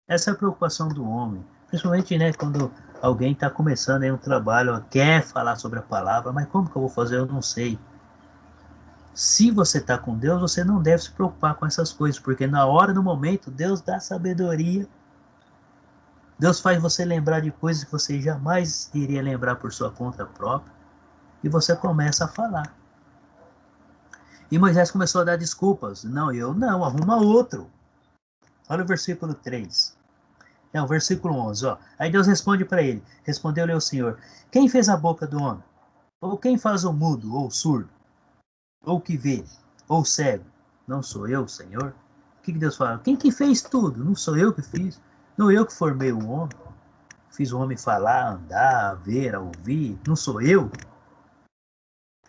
Essa é a preocupação do homem. Principalmente, né, quando alguém está começando aí um trabalho, quer falar sobre a palavra, mas como que eu vou fazer? Eu não sei. Se você está com Deus, você não deve se preocupar com essas coisas, porque na hora, no momento, Deus dá sabedoria. Deus faz você lembrar de coisas que você jamais iria lembrar por sua conta própria. E você começa a falar. E Moisés começou a dar desculpas. Não, eu não, arruma outro. Olha o versículo 3. O versículo 11. Ó. Aí Deus responde para ele. Respondeu-lhe o Senhor. Quem fez a boca do homem? Ou quem faz o mudo, ou o surdo? Ou o que vê, ou o cego? Não sou eu, Senhor? O que Deus fala? Quem que fez tudo? Não sou eu que fiz. Não eu que formei o homem. Fiz o homem falar, andar, ver, ouvir. Não sou eu?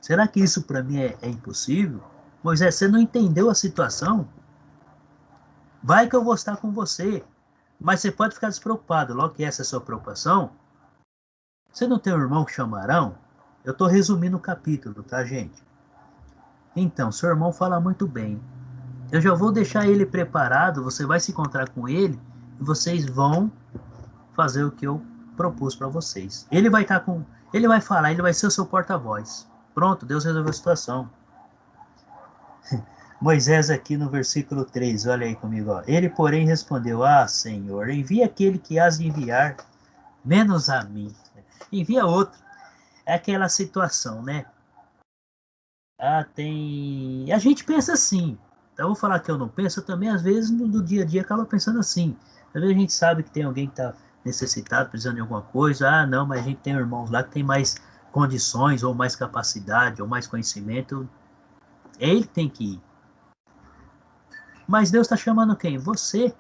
Será que isso para mim é impossível? Moisés, você não entendeu a situação? Vai que eu vou estar com você. Mas você pode ficar despreocupado. Logo que essa é a sua preocupação, você não tem um irmão que chama Arão? Eu estou resumindo o capítulo, tá, gente? Então, seu irmão fala muito bem. Eu já vou deixar ele preparado, você vai se encontrar com ele e vocês vão fazer o que eu propus para vocês. Ele vai estar com, ele vai falar, ele vai ser o seu porta-voz. Pronto, Deus resolveu a situação. Moisés aqui no versículo 3, olha aí comigo, ó. Ele, porém, respondeu: Ah, Senhor, envia aquele que has de enviar, menos a mim. Envia outro. É aquela situação, né? A gente pensa assim. Então, eu vou falar que eu não penso, eu também, às vezes, no dia a dia, acaba pensando assim. Às vezes a gente sabe que tem alguém que está necessitado, precisando de alguma coisa. Ah, não, mas a gente tem irmãos lá que tem mais condições, ou mais capacidade, ou mais conhecimento. Ele tem que ir. Mas Deus está chamando quem? Você.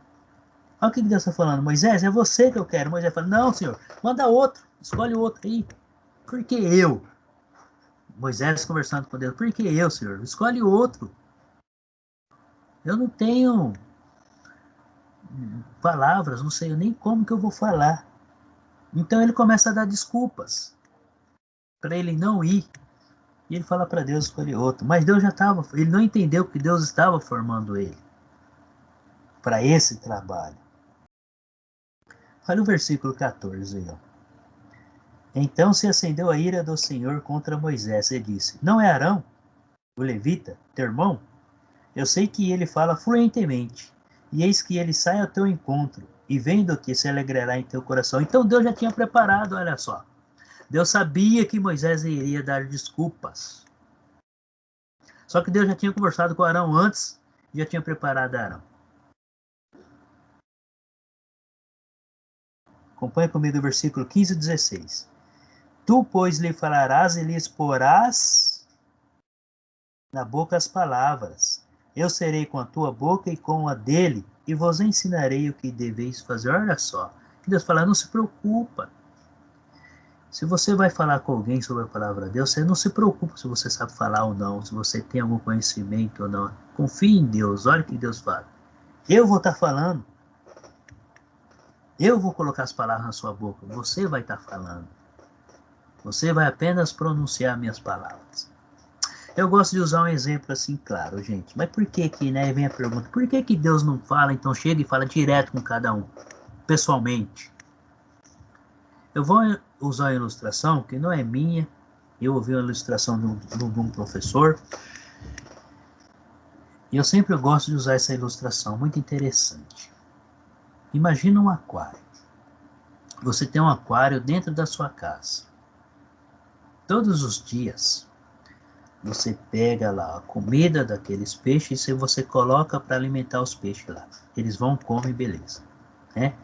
Olha o que Deus está falando. Moisés, é você que eu quero. Moisés fala, não, Senhor, manda outro. Escolhe outro aí. Por que eu? Moisés conversando com Deus. Por que eu, Senhor? Escolhe outro. Eu não tenho palavras, não sei nem como que eu vou falar. Então ele começa a dar desculpas para ele não ir. E ele fala para Deus escolher outro. Mas Deus já estava, ele não entendeu que Deus estava formando ele para esse trabalho. Olha o versículo 14 aí, ó. Então se acendeu a ira do Senhor contra Moisés e disse: Não é Arão, o levita, teu irmão? Eu sei que ele fala fluentemente, e eis que ele sai ao teu encontro, e vendo-te se alegrará em teu coração. Então Deus já tinha preparado, olha só. Deus sabia que Moisés iria dar desculpas. Só que Deus já tinha conversado com Arão antes, já tinha preparado Arão. Acompanha comigo o versículo 15 e 16. Tu, pois, lhe falarás e lhe exporás na boca as palavras. Eu serei com a tua boca e com a dele, e vos ensinarei o que deveis fazer. Olha só. Deus fala, não se preocupa. Se você vai falar com alguém sobre a palavra de Deus, você não se preocupa se você sabe falar ou não, se você tem algum conhecimento ou não. Confie em Deus, olha o que Deus fala. Eu vou estar falando. Eu vou colocar as palavras na sua boca. Você vai estar falando. Você vai apenas pronunciar minhas palavras. Eu gosto de usar um exemplo assim, claro, gente. Mas por que que, né, vem a pergunta, por que que Deus não fala, então chega e fala direto com cada um, pessoalmente? Eu vou usar uma ilustração que não é minha. Eu ouvi uma ilustração de um professor. E eu sempre gosto de usar essa ilustração, muito interessante. Imagina um aquário. Você tem um aquário dentro da sua casa. Todos os dias, você pega lá a comida daqueles peixes e você coloca para alimentar os peixes lá. Eles vão, comem, beleza. Né?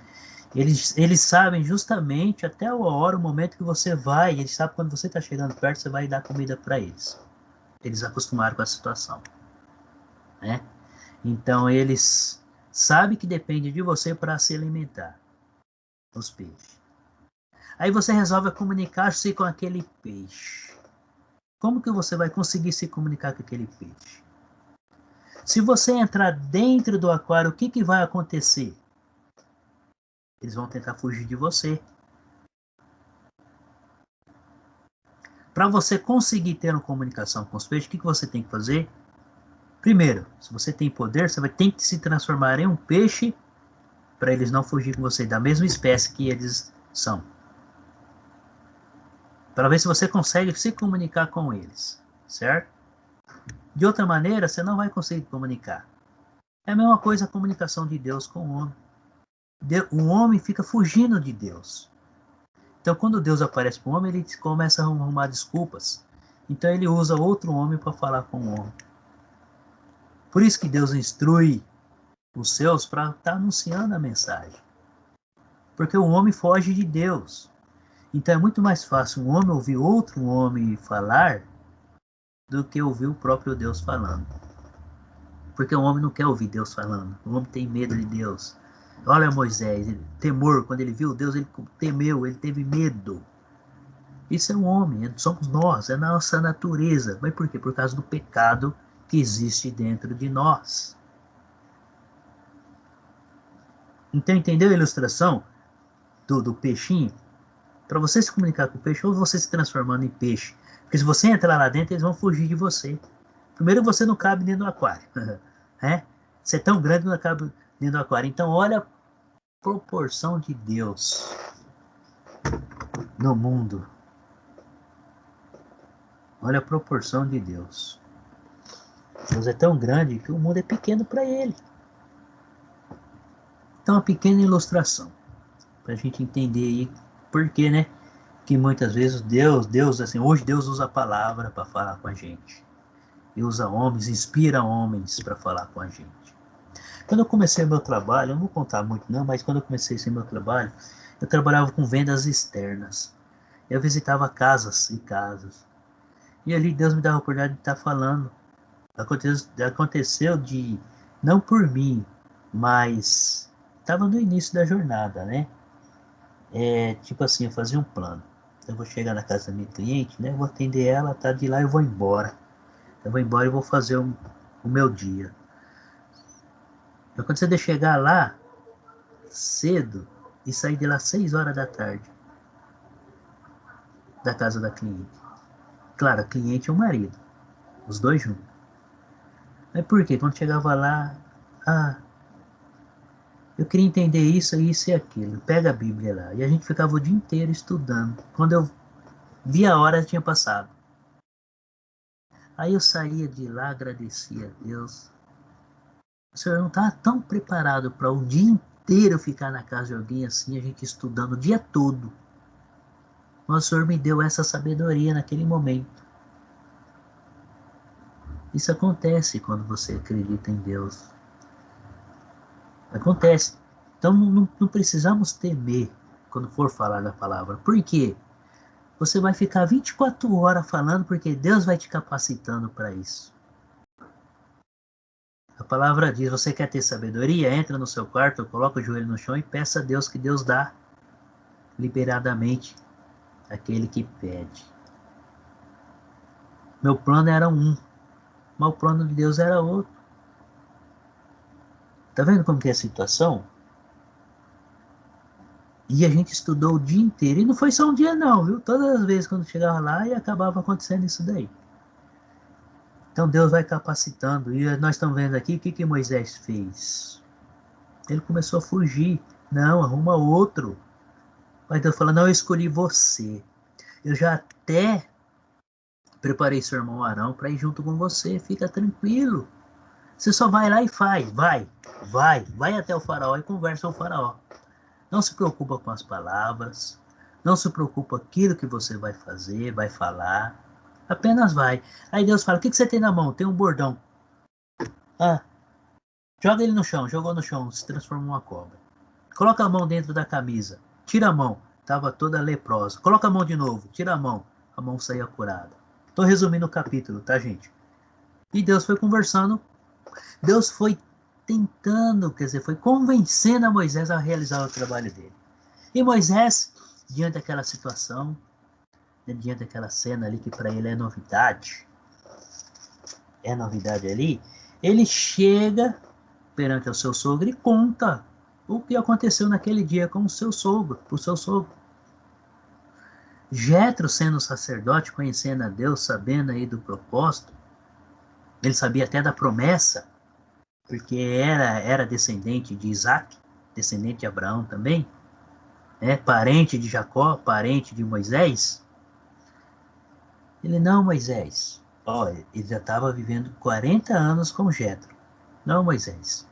Eles sabem justamente até a hora, o momento que você vai, eles sabem quando você está chegando perto, você vai dar comida para eles. Eles acostumaram com a situação. Né? Então eles sabem que depende de você para se alimentar, os peixes. Aí você resolve comunicar-se com aquele peixe. Como que você vai conseguir se comunicar com aquele peixe? Se você entrar dentro do aquário, o que que vai acontecer? Eles vão tentar fugir de você. Para você conseguir ter uma comunicação com os peixes, o que que você tem que fazer? Primeiro, se você tem poder, você vai ter que se transformar em um peixe para eles não fugir com você, da mesma espécie que eles são. Para ver se você consegue se comunicar com eles, certo? De outra maneira, você não vai conseguir comunicar. É a mesma coisa a comunicação de Deus com o homem. O homem fica fugindo de Deus. Então, quando Deus aparece para o homem, ele começa a arrumar desculpas. Então, ele usa outro homem para falar com o homem. Por isso que Deus instrui os seus para estar anunciando a mensagem. Porque o homem foge de Deus. Então, é muito mais fácil um homem ouvir outro homem falar do que ouvir o próprio Deus falando. Porque o homem não quer ouvir Deus falando. O homem tem medo de Deus. Olha Moisés, temor, quando ele viu Deus, ele temeu, ele teve medo. Isso é um homem, somos nós, é a nossa natureza. Mas por quê? Por causa do pecado que existe dentro de nós. Então, entendeu a ilustração do peixinho? Para você se comunicar com o peixe, ou você se transformando em peixe. Porque se você entrar lá dentro, eles vão fugir de você. Primeiro, você não cabe dentro do aquário. É? Você é tão grande que não cabe dentro do aquário. Então, olha a proporção de Deus no mundo. Olha a proporção de Deus. Deus é tão grande que o mundo é pequeno para ele. Então, uma pequena ilustração. Para a gente entender aí por que, né? Que muitas vezes Deus, assim, hoje Deus usa a palavra para falar com a gente. E usa homens, inspira homens para falar com a gente. Quando eu comecei meu trabalho, eu não vou contar muito não, mas quando eu comecei esse meu trabalho, eu trabalhava com vendas externas. Eu visitava casas e casas. E ali Deus me dava a oportunidade de estar falando. Aconteceu de, não por mim, mas estava no início da jornada, né? Tipo assim, eu fazia um plano. Eu vou chegar na casa da minha cliente, né? Eu vou atender ela, tá de lá, eu vou embora. Eu vou embora e vou fazer o meu dia. Aconteceu de chegar lá cedo e sair de lá 6 horas da tarde da casa da cliente. Claro, a cliente e o marido, os dois juntos. Mas por quê? Quando chegava lá, eu queria entender isso, isso e aquilo. Pega a Bíblia lá. E a gente ficava o dia inteiro estudando. Quando eu vi a hora, tinha passado. Aí eu saía de lá, agradecia a Deus. O senhor não estava tão preparado para o dia inteiro ficar na casa de alguém assim, a gente estudando o dia todo. Mas o senhor me deu essa sabedoria naquele momento. Isso acontece quando você acredita em Deus. Acontece. Então não precisamos temer quando for falar da palavra. Por quê? Você vai ficar 24 horas falando porque Deus vai te capacitando para isso. A palavra diz, você quer ter sabedoria? Entra no seu quarto, coloca o joelho no chão e peça a Deus, que Deus dá liberadamente aquele que pede. Meu plano era um, mas o plano de Deus era outro. Tá vendo como que é a situação? E a gente estudou o dia inteiro. E não foi só um dia não, viu? Todas as vezes quando chegava lá e acabava acontecendo isso daí. Então Deus vai capacitando. E nós estamos vendo aqui o que Moisés fez. Ele começou a fugir. Não, arruma outro. Mas Deus fala, não, eu escolhi você. Eu já até preparei seu irmão Arão para ir junto com você. Fica tranquilo. Você só vai lá e faz. Vai até o faraó e conversa com o faraó. Não se preocupa com as palavras. Não se preocupa com aquilo que você vai fazer, vai falar. Apenas vai. Aí Deus fala, o que você tem na mão? Tem um bordão. Ah, joga ele no chão. Jogou no chão, se transforma em uma cobra. Coloca a mão dentro da camisa. Tira a mão. Estava toda leprosa. Coloca a mão de novo. Tira a mão. A mão saía curada. Estou resumindo o capítulo, tá, gente? E Deus foi conversando. Deus foi tentando, quer dizer, foi convencendo a Moisés a realizar o trabalho dele. E Moisés, diante daquela situação, diante daquela cena ali que para ele é novidade ali, ele chega perante o seu sogro e conta o que aconteceu naquele dia com o seu sogro. Jetro, sendo sacerdote, conhecendo a Deus, sabendo aí do propósito, ele sabia até da promessa, porque era descendente de Isaac, descendente de Abraão também, parente de Jacó, parente de Moisés. Ele, não, Moisés, olha, ele já estava vivendo 40 anos com Jetro. Não, Moisés,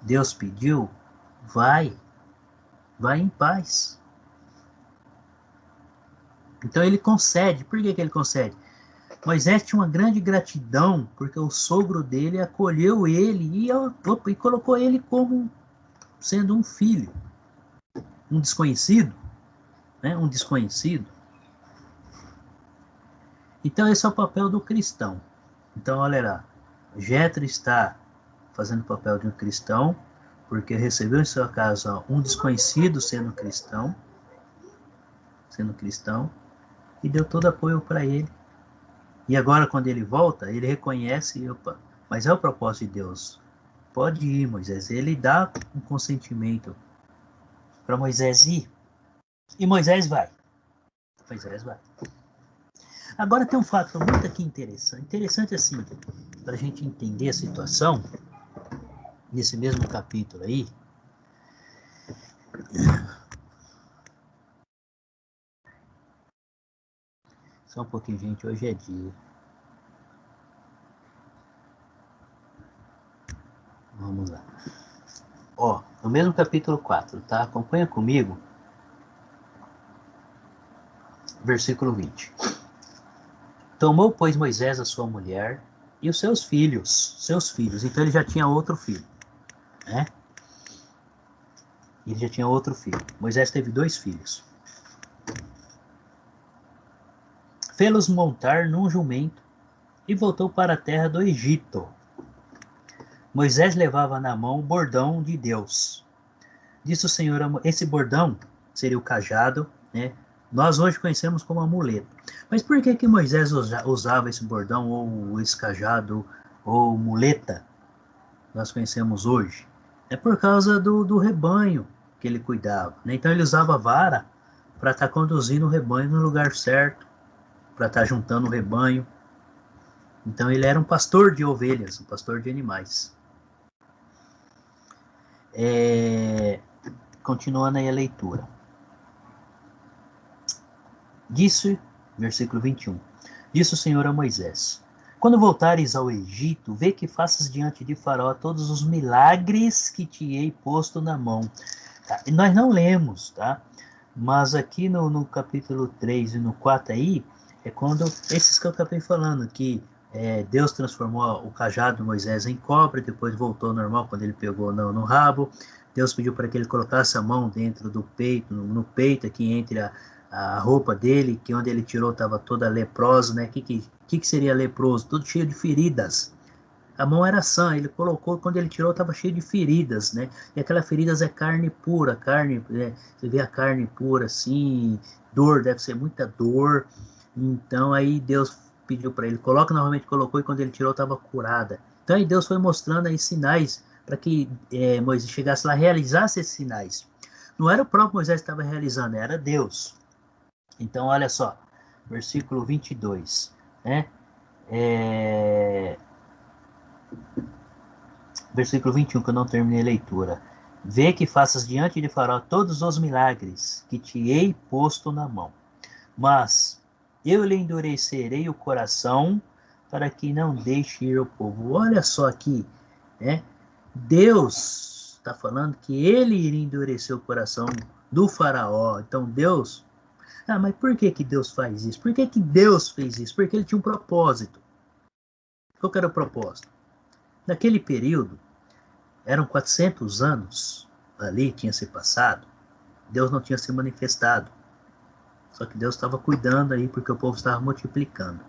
Deus pediu, vai em paz. Então ele concede. Por que ele concede? Moisés tinha uma grande gratidão, porque o sogro dele acolheu ele e colocou ele como sendo um filho, um desconhecido, né? Um desconhecido. Então esse é o papel do cristão. Então olha lá, Jetro está fazendo o papel de um cristão, porque recebeu em sua casa um desconhecido sendo cristão, sendo cristão, e deu todo apoio para ele. E agora, quando ele volta, ele reconhece, opa, mas é o propósito de Deus. Pode ir, Moisés. Ele dá um consentimento para Moisés ir. E Moisés vai. Moisés vai. Agora tem um fato muito aqui interessante. Interessante assim, para a gente entender a situação, nesse mesmo capítulo aí. Só um pouquinho, gente. Hoje é dia. Vamos lá. Ó, no mesmo capítulo 4, tá? Acompanha comigo. Versículo 20. Tomou, pois, Moisés a sua mulher e os seus filhos. Então ele já tinha outro filho, né? Ele já tinha outro filho. Moisés teve 2 filhos. Fê-los montar num jumento e voltou para a terra do Egito. Moisés levava na mão o bordão de Deus. Disse o Senhor, esse bordão seria o cajado, né? Nós hoje conhecemos como amuleto. Mas por que Moisés usava esse bordão, ou esse cajado, ou muleta? Nós conhecemos hoje. É por causa do rebanho que ele cuidava, né? Então ele usava a vara para estar conduzindo o rebanho no lugar certo, para estar juntando o rebanho. Então ele era um pastor de ovelhas, um pastor de animais. Continuando aí a leitura. Disse, versículo 21, disse o Senhor a Moisés, quando voltares ao Egito, vê que faças diante de Faraó todos os milagres que te hei posto na mão. Tá? E nós não lemos, tá? Mas aqui no capítulo 3 e no 4 aí, é quando, esses que eu acabei falando, que Deus transformou o cajado de Moisés em cobra, depois voltou ao normal quando ele pegou no rabo. Deus pediu para que ele colocasse a mão dentro do peito, no peito, aqui entre a roupa dele, que onde ele tirou estava toda leprosa, né? Que seria leproso? Tudo cheio de feridas. A mão era sã, ele colocou, quando ele tirou estava cheio de feridas, né? E aquelas feridas é carne pura, você vê a carne pura assim, dor, deve ser muita dor. Então aí Deus pediu para ele, coloca novamente, colocou, e quando ele tirou estava curada. Então aí Deus foi mostrando aí sinais para que Moisés chegasse lá, realizasse esses sinais. Não era o próprio Moisés que estava realizando, era Deus. Então olha só, versículo 22, né? Versículo 21, que eu não terminei a leitura. Vê que faças diante de Faraó todos os milagres que te hei posto na mão. Mas eu lhe endurecerei o coração para que não deixe ir o povo. Olha só aqui, né? Deus está falando que ele iria endurecer o coração do Faraó. Então Deus... mas por que Deus faz isso? Por que Deus fez isso? Porque ele tinha um propósito. Qual que era o propósito? Naquele período, eram 400 anos ali, tinha se passado, Deus não tinha se manifestado. Só que Deus estava cuidando aí, porque o povo estava multiplicando,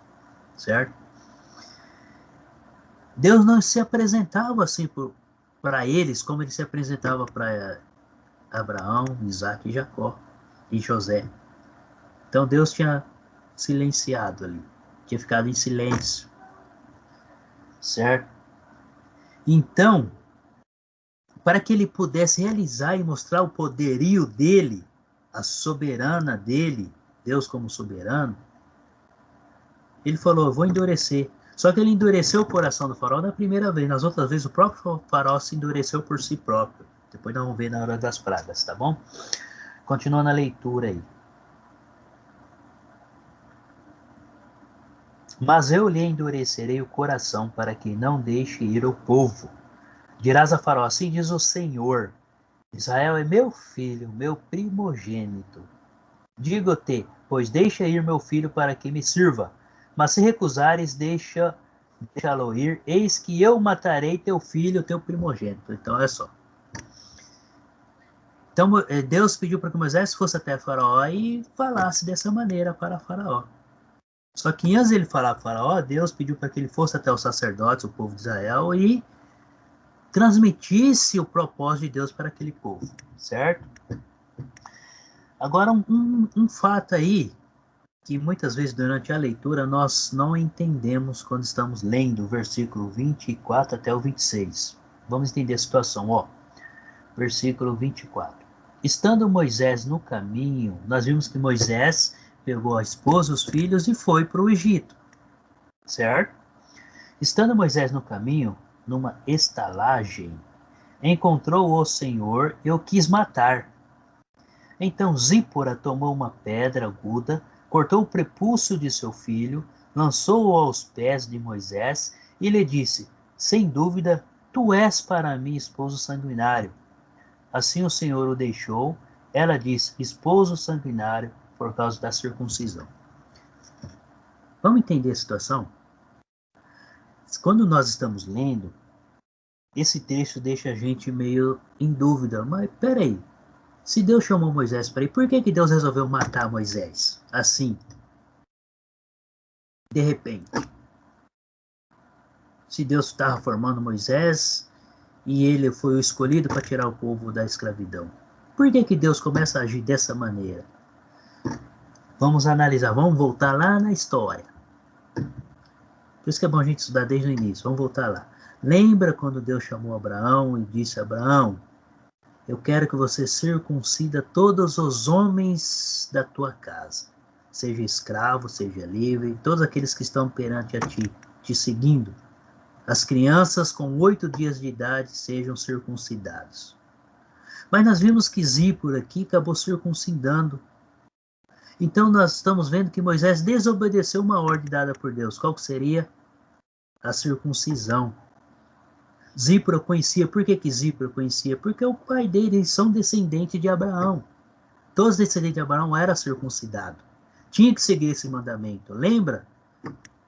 certo? Deus não se apresentava assim para eles, como ele se apresentava para Abraão, Isaac e Jacó e José. Então Deus tinha silenciado ali, tinha ficado em silêncio, certo? Então, para que ele pudesse realizar e mostrar o poderio dele, a soberana dele, Deus como soberano, ele falou, eu vou endurecer. Só que ele endureceu o coração do faraó na primeira vez. Nas outras vezes, o próprio faraó se endureceu por si próprio. Depois nós vamos ver na hora das pragas, tá bom? Continuando a leitura aí. Mas eu lhe endurecerei o coração para que não deixe ir o povo. Dirás a Faraó, assim diz o Senhor, Israel é meu filho, meu primogênito. Digo-te, pois deixa ir meu filho para que me sirva. Mas se recusares, deixá-lo ir, eis que eu matarei teu filho, teu primogênito. Então, olha só. Então, Deus pediu para que Moisés fosse até Faraó e falasse dessa maneira para Faraó. Só que antes de ele falar para Faraó, Deus pediu para que ele fosse até os sacerdotes, o povo de Israel, e transmitisse o propósito de Deus para aquele povo, certo? Agora, um fato aí, que muitas vezes durante a leitura nós não entendemos quando estamos lendo o versículo 24 até o 26. Vamos entender a situação, ó. Versículo 24. Estando Moisés no caminho, nós vimos que Moisés pegou a esposa, os filhos e foi para o Egito, certo? Estando Moisés no caminho, numa estalagem, encontrou o Senhor e o quis matar. Então Zípora tomou uma pedra aguda, cortou o prepúcio de seu filho, lançou-o aos pés de Moisés e lhe disse: sem dúvida, tu és para mim esposo sanguinário. Assim o Senhor o deixou. Ela disse: esposo sanguinário, por causa da circuncisão. Vamos entender a situação? Quando nós estamos lendo, esse texto deixa a gente meio em dúvida. Mas peraí, se Deus chamou Moisés para ir, por que Deus resolveu matar Moisés? Assim, de repente. Se Deus estava formando Moisés e ele foi o escolhido para tirar o povo da escravidão. Por que Deus começa a agir dessa maneira? Vamos analisar, vamos voltar lá na história. Por isso que é bom a gente estudar desde o início. Vamos voltar lá. Lembra quando Deus chamou Abraão e disse a Abraão: eu quero que você circuncida todos os homens da tua casa, seja escravo, seja livre, todos aqueles que estão perante a ti, te seguindo. As crianças com 8 dias de idade sejam circuncidados. Mas nós vimos que Zípora aqui acabou circuncidando. Então nós estamos vendo que Moisés desobedeceu uma ordem dada por Deus. Qual que seria? A circuncisão. Zípora conhecia. Por que Zípora conhecia? Porque o pai dele são descendentes de Abraão. Todos os descendentes de Abraão eram circuncidados. Tinha que seguir esse mandamento. Lembra?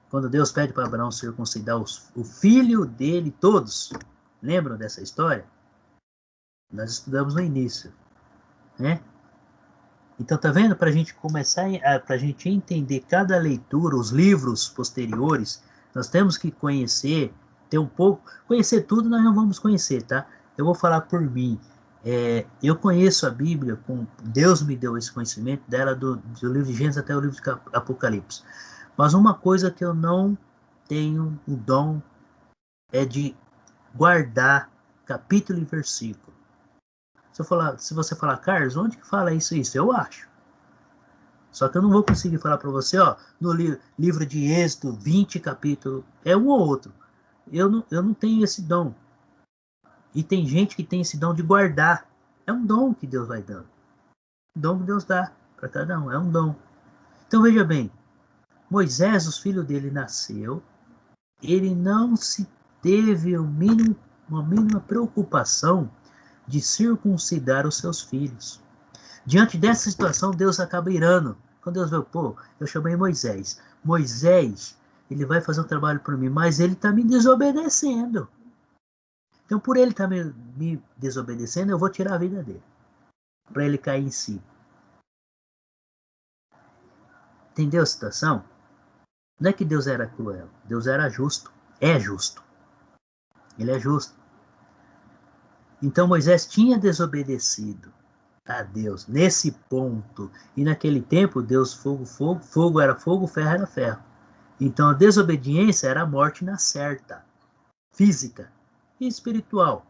Quando Deus pede para Abraão circuncidar o filho dele, todos. Lembram dessa história? Nós estudamos no início, né? Então, tá vendo? Para a gente começar, para a gente entender cada leitura, os livros posteriores, nós temos que conhecer, ter um pouco, conhecer tudo nós não vamos conhecer, tá? Eu vou falar por mim. Eu conheço a Bíblia, Deus me deu esse conhecimento dela do livro de Gênesis até o livro de Apocalipse. Mas uma coisa que eu não tenho o dom é de guardar capítulo e versículo. Se você falar, Carlos, onde que fala isso? Eu acho. Só que eu não vou conseguir falar para você, ó, no livro de Êxodo, 20 capítulos, é um ou outro. Eu não tenho esse dom. E tem gente que tem esse dom de guardar. É um dom que Deus vai dando. Um dom que Deus dá para cada um, é um dom. Então veja bem, Moisés, os filhos dele nasceu, ele não se teve uma mínima preocupação de circuncidar os seus filhos. Diante dessa situação, Deus acaba irando. Quando Deus vê, eu chamei Moisés. Moisés, ele vai fazer um trabalho por mim, mas ele está me desobedecendo. Então, por ele estar me desobedecendo, eu vou tirar a vida dele. Para ele cair em si. Entendeu a situação? Não é que Deus era cruel. Deus era justo. É justo. Ele é justo. Então Moisés tinha desobedecido a Deus nesse ponto. E naquele tempo, Deus, fogo era fogo, ferro era ferro. Então a desobediência era a morte na certa. Física e espiritual.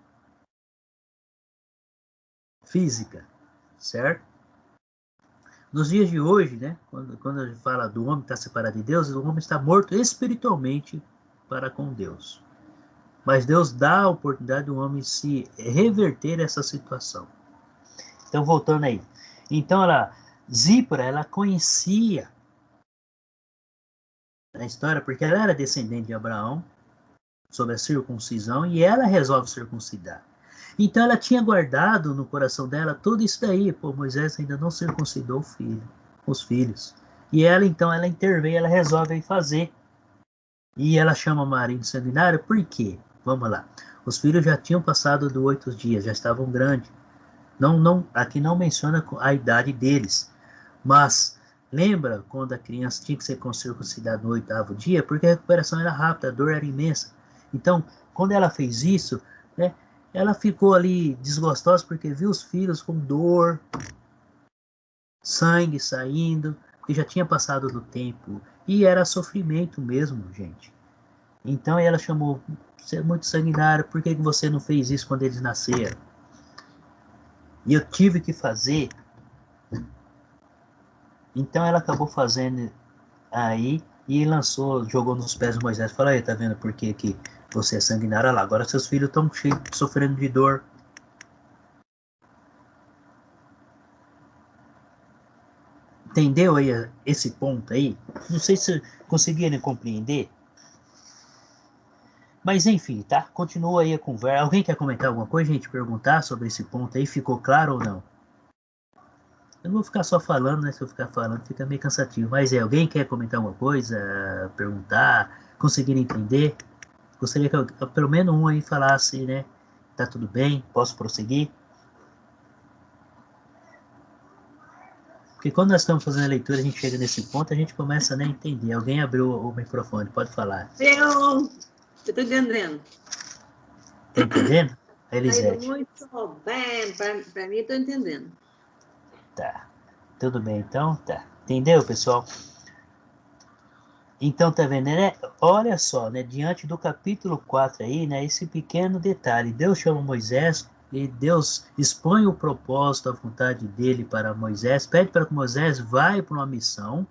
Física, certo? Nos dias de hoje, né, quando a gente fala do homem que está separado de Deus, o homem está morto espiritualmente para com Deus. Mas Deus dá a oportunidade do homem se reverter essa situação. Então, voltando aí. Então, Zípora, ela conhecia a história, porque ela era descendente de Abraão, sobre a circuncisão, e ela resolve circuncidar. Então, ela tinha guardado no coração dela tudo isso daí. Moisés ainda não circuncidou os filhos. E ela, então, ela intervém, ela resolve fazer. E ela chama Maria de sanguinário, por quê? Vamos lá. Os filhos já tinham passado dos 8 dias, já estavam grandes. Aqui não menciona a idade deles. Mas lembra quando a criança tinha que ser circuncidada no 8º dia? Porque a recuperação era rápida, a dor era imensa. Então, quando ela fez isso, né, ela ficou ali desgostosa porque viu os filhos com dor, sangue saindo, porque já tinha passado do tempo, e era sofrimento mesmo, gente. Então ela chamou, você é muito sanguinário, por que você não fez isso quando eles nasceram? E eu tive que fazer. Então ela acabou fazendo aí e lançou, jogou nos pés de Moisés. Falou, aí, tá vendo por que você é sanguinário? Olha lá, agora seus filhos estão sofrendo de dor. Entendeu aí esse ponto aí? Não sei se conseguirem compreender. Mas enfim, tá? Continua aí a conversa. Alguém quer comentar alguma coisa, gente? Perguntar sobre esse ponto aí? Ficou claro ou não? Eu não vou ficar só falando, né? Se eu ficar falando, fica meio cansativo. Mas alguém quer comentar alguma coisa? Perguntar? Conseguir entender? Gostaria que pelo menos um aí falasse, né? Tá tudo bem? Posso prosseguir? Porque quando nós estamos fazendo a leitura, a gente chega nesse ponto, a gente começa a, né, entender. Alguém abriu o microfone, pode falar. Eu estou entendendo. Tá entendendo? Está indo Elisete. muito bem. Para mim, estou entendendo. Tá. Tudo bem, então? Tá. Entendeu, pessoal? Então, tá vendo, né? Olha só, né? Diante do capítulo 4 aí, né? Esse pequeno detalhe. Deus chama Moisés e Deus expõe o propósito, a vontade dele para Moisés. Pede para que Moisés vá para uma missão.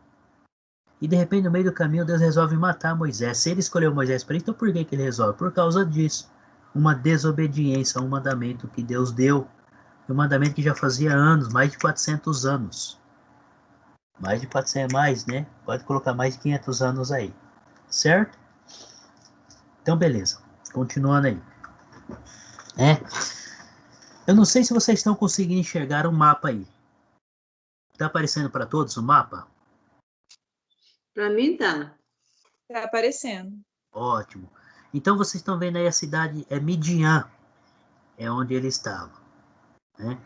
E de repente, no meio do caminho, Deus resolve matar Moisés. Se ele escolheu Moisés para isso, então por que ele resolve? Por causa disso. Uma desobediência a um mandamento que Deus deu. Um mandamento que já fazia anos, mais de 400 anos. Mais de 400, mais, né? Pode colocar mais de 500 anos aí. Certo? Então, beleza. Continuando aí. Eu não sei se vocês estão conseguindo enxergar o mapa aí. Tá aparecendo para todos o mapa? Para mim, tá. Tá aparecendo. Ótimo. Então, vocês estão vendo aí a cidade é Midian. É onde ele estava. Né?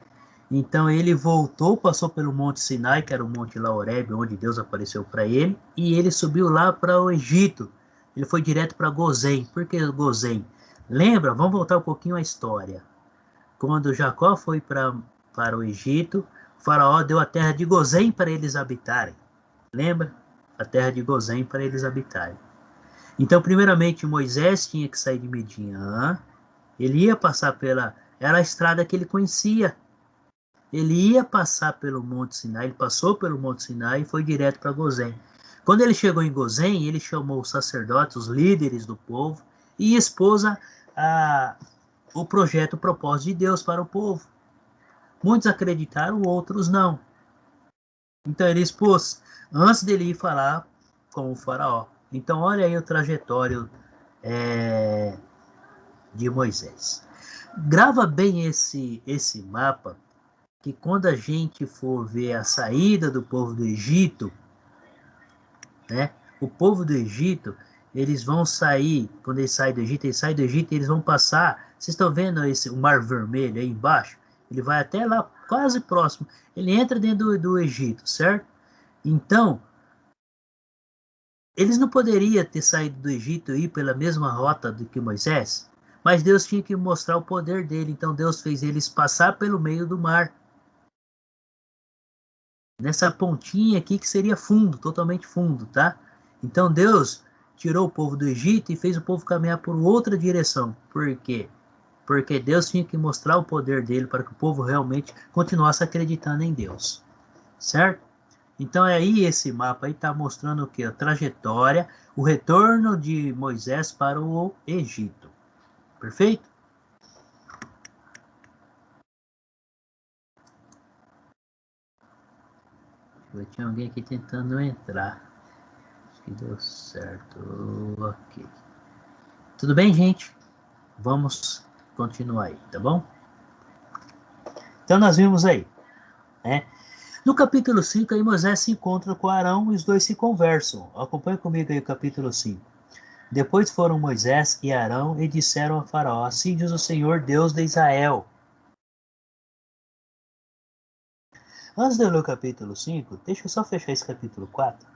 Então, ele voltou, passou pelo Monte Sinai, que era o Monte Horebe, onde Deus apareceu para ele. E ele subiu lá para o Egito. Ele foi direto para Gozém. Por que Gozém? Lembra? Vamos voltar um pouquinho à história. Quando Jacó foi para o Egito, o faraó deu a terra de Gozém para eles habitarem. Lembra? A terra de Gozém para eles habitarem. Então, primeiramente, Moisés tinha que sair de Midian. Ele ia passar pela... Era a estrada que ele conhecia. Ele ia passar pelo Monte Sinai. Ele passou pelo Monte Sinai e foi direto para Gozém. Quando ele chegou em Gozém, ele chamou os sacerdotes, os líderes do povo, e expôs o projeto, o propósito de Deus para o povo. Muitos acreditaram, outros não. Então ele expôs, antes dele ir falar com o faraó. Então olha aí o trajetório de Moisés. Grava bem esse mapa, que quando a gente for ver a saída do povo do Egito, né? O povo do Egito, eles vão sair, quando eles saem do Egito, e eles vão passar, vocês estão vendo o Mar Vermelho aí embaixo? Ele vai até lá, quase próximo. Ele entra dentro do Egito, certo? Então, eles não poderiam ter saído do Egito e ir pela mesma rota do que Moisés, mas Deus tinha que mostrar o poder dele. Então, Deus fez eles passar pelo meio do mar. Nessa pontinha aqui que seria fundo, totalmente fundo, tá? Então, Deus tirou o povo do Egito e fez o povo caminhar por outra direção. Por quê? Porque Deus tinha que mostrar o poder dele para que o povo realmente continuasse acreditando em Deus. Certo? Então aí esse mapa aí está mostrando o que? A trajetória, o retorno de Moisés para o Egito. Perfeito? Tinha alguém aqui tentando entrar. Acho que deu certo. Ok. Tudo bem, gente? Vamos continuar aí, tá bom? Então nós vimos aí, né? No capítulo 5, aí Moisés se encontra com Arão e os dois se conversam. Acompanhe comigo aí o capítulo 5. Depois foram Moisés e Arão e disseram a Faraó: assim diz o Senhor, Deus de Israel. Antes de eu ler o capítulo 5, deixa eu só fechar esse capítulo 4.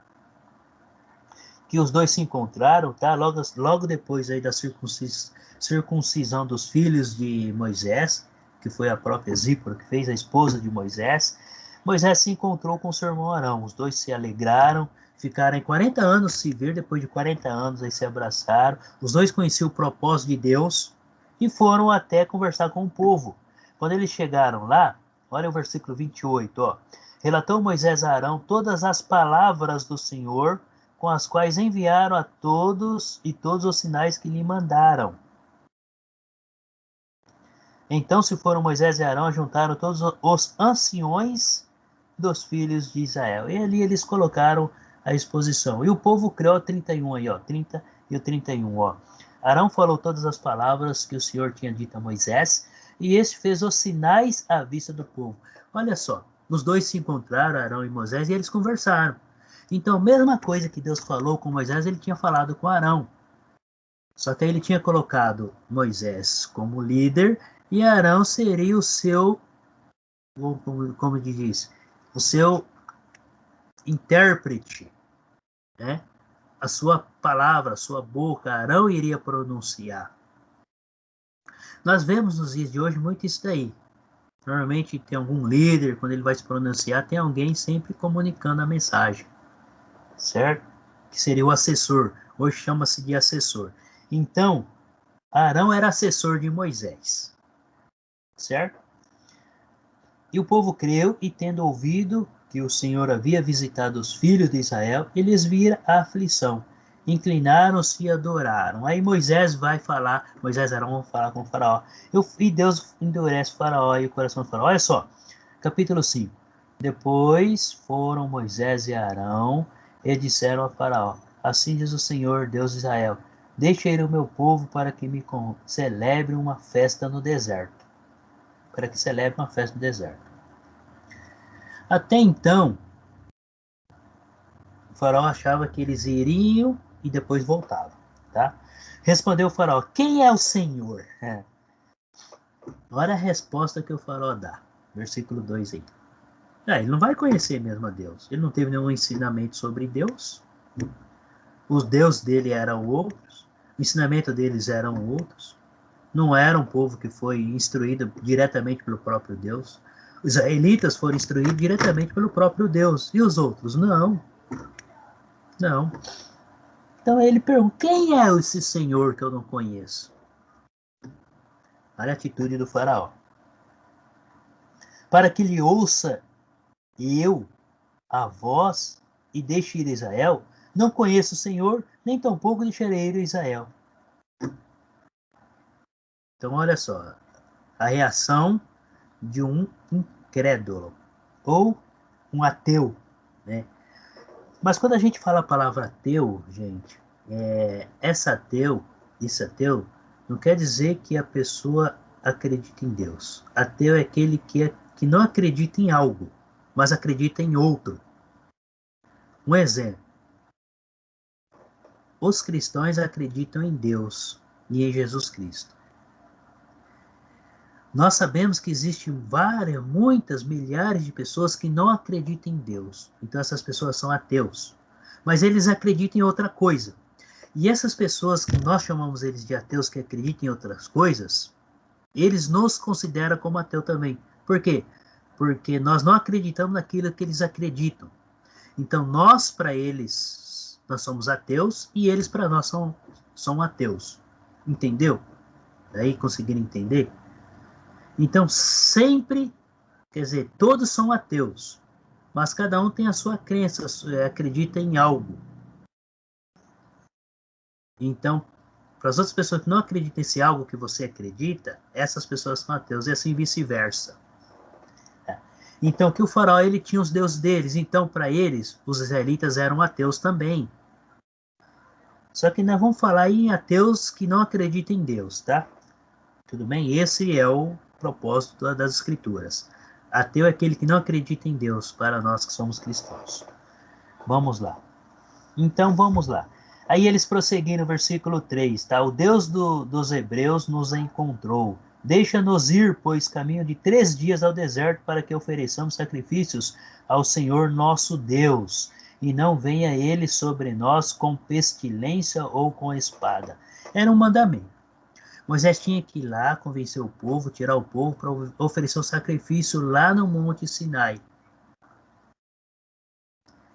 Que os dois se encontraram, tá? Logo depois aí da circuncisão dos filhos de Moisés, que foi a própria Zípora que fez, a esposa de Moisés. Moisés se encontrou com seu irmão Arão. Os dois se alegraram, ficaram 40 anos se ver, depois de 40 anos aí se abraçaram. Os dois conheciam o propósito de Deus e foram até conversar com o povo. Quando eles chegaram lá, olha o versículo 28, ó. Relatou Moisés a Arão todas as palavras do Senhor, com as quais enviaram a todos e todos os sinais que lhe mandaram. Então se foram Moisés e Arão, juntaram todos os anciões dos filhos de Israel. E ali eles colocaram a exposição. E o povo criou 31 aí, ó, 30 e o 31, ó. Arão falou todas as palavras que o Senhor tinha dito a Moisés, e este fez os sinais à vista do povo. Olha só, os dois se encontraram, Arão e Moisés, e eles conversaram. Então, mesma coisa que Deus falou com Moisés, ele tinha falado com Arão. Só que aí ele tinha colocado Moisés como líder, e Arão seria o seu, como diz, o seu intérprete, né? A sua palavra, a sua boca, Arão iria pronunciar. Nós vemos nos dias de hoje muito isso daí. Normalmente tem algum líder, quando ele vai se pronunciar, tem alguém sempre comunicando a mensagem, certo? Que seria o assessor. Hoje chama-se de assessor. Então, Arão era assessor de Moisés, certo? E o povo creu, e tendo ouvido que o Senhor havia visitado os filhos de Israel, eles viram a aflição, inclinaram-se e adoraram. Aí Moisés vai falar, Moisés e Arão vão falar com o faraó, e Deus endurece o faraó e o coração do faraó. Olha só, capítulo 5. Depois foram Moisés e Arão e disseram ao faraó, assim diz o Senhor, Deus de Israel, deixa ir o meu povo para que me celebre uma festa no deserto. Para que celebre uma festa no deserto. Até então, o faraó achava que eles iriam e depois voltavam, tá? Respondeu o faraó, quem é o Senhor? Olha a resposta que o faraó dá. Versículo 2 aí. Ele não vai conhecer mesmo a Deus. Ele não teve nenhum ensinamento sobre Deus. Os deuses dele eram outros. O ensinamento deles eram outros. Não era um povo que foi instruído diretamente pelo próprio Deus. Os israelitas foram instruídos diretamente pelo próprio Deus. E os outros? Não. Não. Então ele pergunta, quem é esse Senhor que eu não conheço? Olha a atitude do faraó. Para que lhe ouça eu, a voz, e deixe ir Israel, não conheço o Senhor, nem tampouco deixarei ir Israel. Então olha só, a reação de um incrédulo, ou um ateu, né? Mas quando a gente fala a palavra ateu, gente, esse ateu não quer dizer que a pessoa acredita em Deus. Ateu é aquele que não acredita em algo, mas acredita em outro. Um exemplo. Os cristãos acreditam em Deus e em Jesus Cristo. Nós sabemos que existem muitas, milhares de pessoas que não acreditam em Deus. Então essas pessoas são ateus. Mas eles acreditam em outra coisa. E essas pessoas que nós chamamos eles de ateus, que acreditam em outras coisas, eles nos consideram como ateu também. Por quê? Porque nós não acreditamos naquilo que eles acreditam. Então nós, para eles, nós somos ateus e eles, para nós, são ateus. Entendeu? Daí conseguiram entender? Então sempre, quer dizer, todos são ateus, mas cada um tem a sua crença, acredita em algo. Então, para as outras pessoas que não acreditam nesse algo que você acredita, essas pessoas são ateus, e assim vice-versa. Então, que o faraó, ele tinha os deuses deles, então para eles, os israelitas eram ateus também. Só que nós vamos falar em ateus que não acreditam em Deus, tá? Tudo bem? Esse é o propósito das escrituras. Ateu é aquele que não acredita em Deus, para nós que somos cristãos. Vamos lá. Então, vamos lá. Aí eles prosseguiram no versículo 3, tá? O Deus dos hebreus nos encontrou. Deixa-nos ir, pois, caminho de 3 dias ao deserto, para que ofereçamos sacrifícios ao Senhor nosso Deus, e não venha ele sobre nós com pestilência ou com espada. Era um mandamento. Moisés tinha que ir lá, convencer o povo, tirar o povo para oferecer o sacrifício lá no Monte Sinai.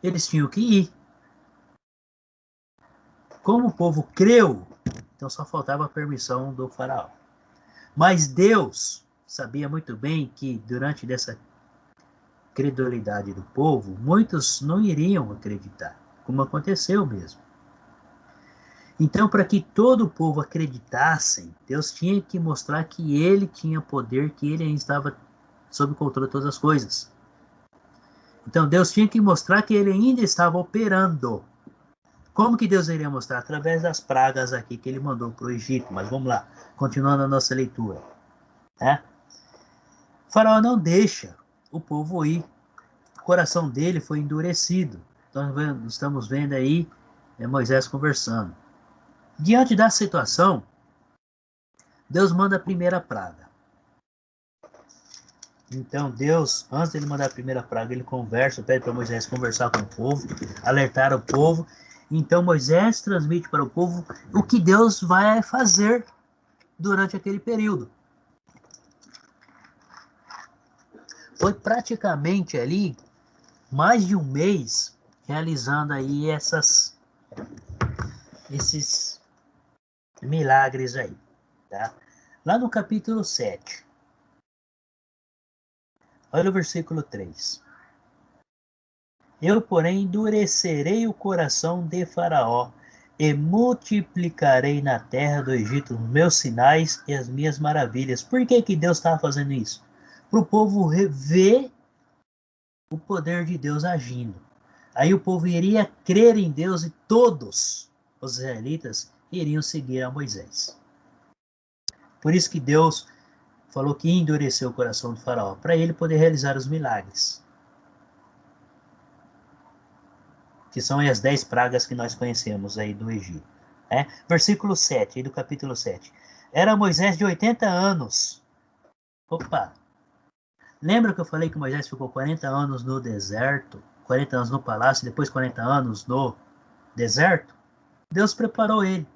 eles tinham que ir. Como o povo creu, então só faltava a permissão do faraó. Mas Deus sabia muito bem que durante dessa credulidade do povo, muitos não iriam acreditar, como aconteceu mesmo. Então, para que todo o povo acreditasse, Deus tinha que mostrar que ele tinha poder, que ele ainda estava sob o controle de todas as coisas. Então, Deus tinha que mostrar que ele ainda estava operando. Como que Deus iria mostrar? Através das pragas aqui que ele mandou para o Egito. Mas vamos lá, continuando a nossa leitura. Né? O faraó não deixa o povo ir. O coração dele foi endurecido. Então, estamos vendo aí Moisés conversando. Diante da situação, Deus manda a primeira praga. Então Deus, antes de ele mandar a primeira praga, ele conversa, pede para Moisés conversar com o povo, alertar o povo. Então Moisés transmite para o povo o que Deus vai fazer durante aquele período. Foi praticamente ali mais de um mês realizando aí esses milagres aí, tá? Lá no capítulo 7, olha o versículo 3. Eu, porém, endurecerei o coração de Faraó e multiplicarei na terra do Egito os meus sinais e as minhas maravilhas. Por que que Deus estava fazendo isso? Para o povo ver o poder de Deus agindo. Aí o povo iria crer em Deus e todos os israelitas iriam seguir a Moisés. Por isso que Deus falou que endureceu o coração do faraó, para ele poder realizar os milagres. Que são as 10 pragas que nós conhecemos aí do Egito. Versículo 7, aí do capítulo 7. Era Moisés de 80 anos. Opa! Lembra que eu falei que Moisés ficou 40 anos no deserto, 40 anos no palácio, depois 40 anos no deserto? Deus preparou ele.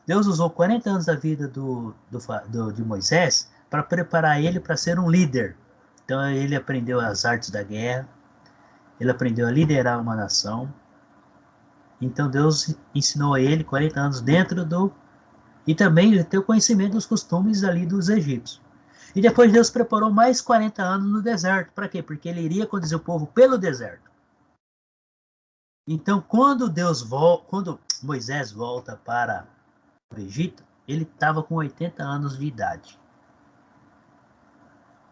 Deus usou 40 anos da vida de Moisés para preparar ele para ser um líder. Então ele aprendeu as artes da guerra, ele aprendeu a liderar uma nação. Então Deus ensinou a ele 40 anos dentro do... E também ele teve conhecimento dos costumes ali dos egípcios. E depois Deus preparou mais 40 anos no deserto. Para quê? Porque ele iria conduzir o povo pelo deserto. Então quando Moisés volta para o Egito, ele estava com 80 anos de idade.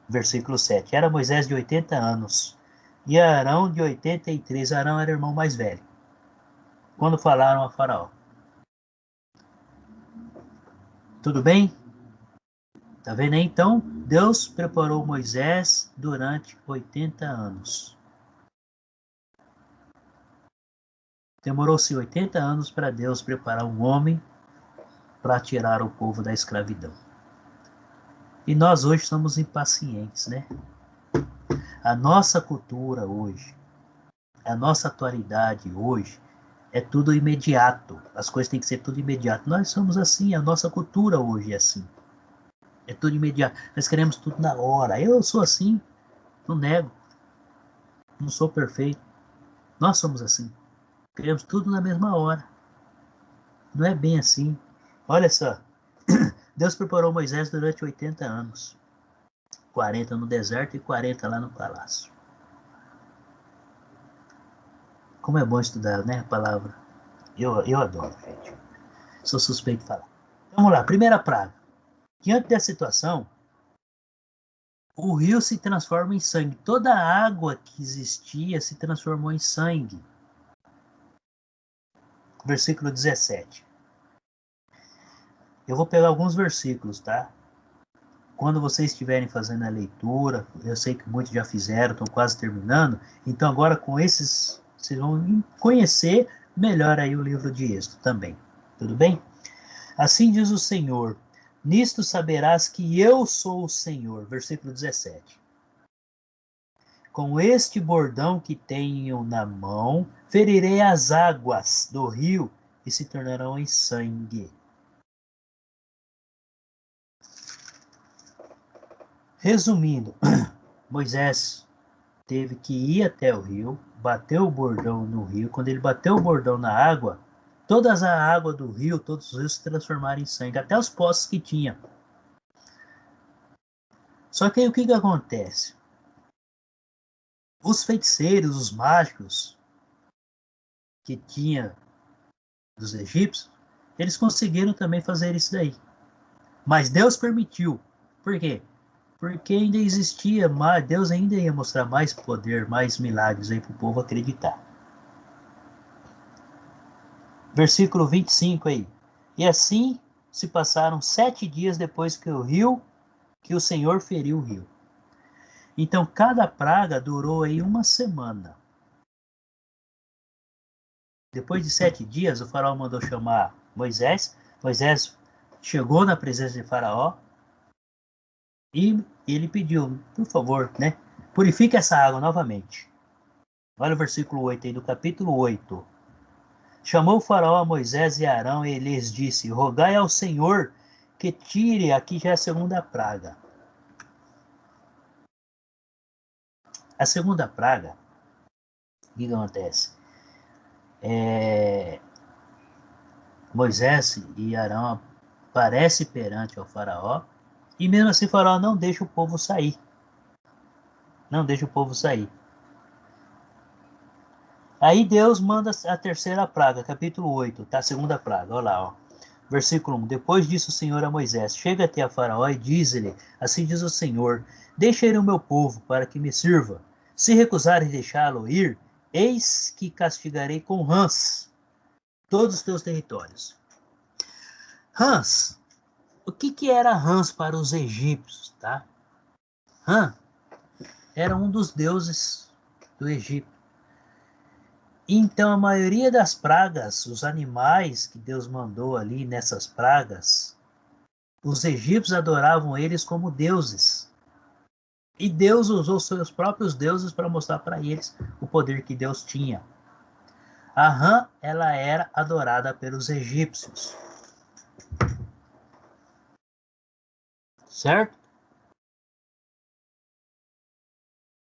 Versículo 7. Era Moisés de 80 anos e Arão de 83. Arão era o irmão mais velho. Quando falaram a Faraó. Tudo bem? Tá vendo aí? Então, Deus preparou Moisés durante 80 anos. Demorou-se 80 anos para Deus preparar um homem para tirar o povo da escravidão. E nós hoje somos impacientes, né? A nossa cultura hoje, a nossa atualidade hoje, é tudo imediato. As coisas têm que ser tudo imediato. Nós somos assim, a nossa cultura hoje é assim. É tudo imediato. Nós queremos tudo na hora. Eu sou assim, não nego. Não sou perfeito. Nós somos assim. Queremos tudo na mesma hora. Não é bem assim. Olha só. Deus preparou Moisés durante 80 anos. 40 no deserto e 40 lá no palácio. Como é bom estudar, né, a palavra. Eu adoro, gente. Sou suspeito de falar. Vamos lá, primeira praga. Diante dessa situação, o rio se transforma em sangue. Toda a água que existia se transformou em sangue. Versículo 17. Eu vou pegar alguns versículos, tá? Quando vocês estiverem fazendo a leitura, eu sei que muitos já fizeram, estão quase terminando, então agora com esses, vocês vão conhecer melhor aí o livro de Êxodo também. Tudo bem? Assim diz o Senhor, nisto saberás que eu sou o Senhor. Versículo 17. Com este bordão que tenho na mão, ferirei as águas do rio e se tornarão em sangue. Resumindo, Moisés teve que ir até o rio, bateu o bordão no rio, quando ele bateu o bordão na água, toda a água do rio, todos os rios se transformaram em sangue, até os poços que tinha. Só que aí o que acontece? Os feiticeiros, os mágicos que tinha dos egípcios, eles conseguiram também fazer isso daí. Mas Deus permitiu. Por quê? Porque ainda existia mais, Deus ainda ia mostrar mais poder, mais milagres aí para o povo acreditar. Versículo 25 aí. E assim se passaram 7 dias depois que o Senhor feriu o rio. Então cada praga durou aí uma semana. Depois de 7 dias, o faraó mandou chamar Moisés. Moisés chegou na presença de Faraó e ele pediu, por favor, né? Purifique essa água novamente. Olha o versículo 8 aí do capítulo 8. Chamou o faraó a Moisés e Arão e lhes disse: rogai ao Senhor que tire, aqui já a segunda praga. A segunda praga, o que acontece? Moisés e Arão aparecem perante ao faraó e mesmo assim o faraó não deixa o povo sair. Não deixa o povo sair. Aí Deus manda a terceira praga, capítulo 8, tá? A segunda praga, olha lá, ó. Versículo 1. Depois disse o Senhor a Moisés: chega-te a Faraó e diz-lhe: assim diz o Senhor, deixa ir o meu povo para que me sirva. Se recusares deixá-lo ir, eis que castigarei com rãs todos os teus territórios. Rãs. O que era rãs para os egípcios, tá? Rã era um dos deuses do Egito. Então a maioria das pragas, os animais que Deus mandou ali nessas pragas, os egípcios adoravam eles como deuses. E Deus usou seus próprios deuses para mostrar para eles o poder que Deus tinha. A rã, ela era adorada pelos egípcios. Certo?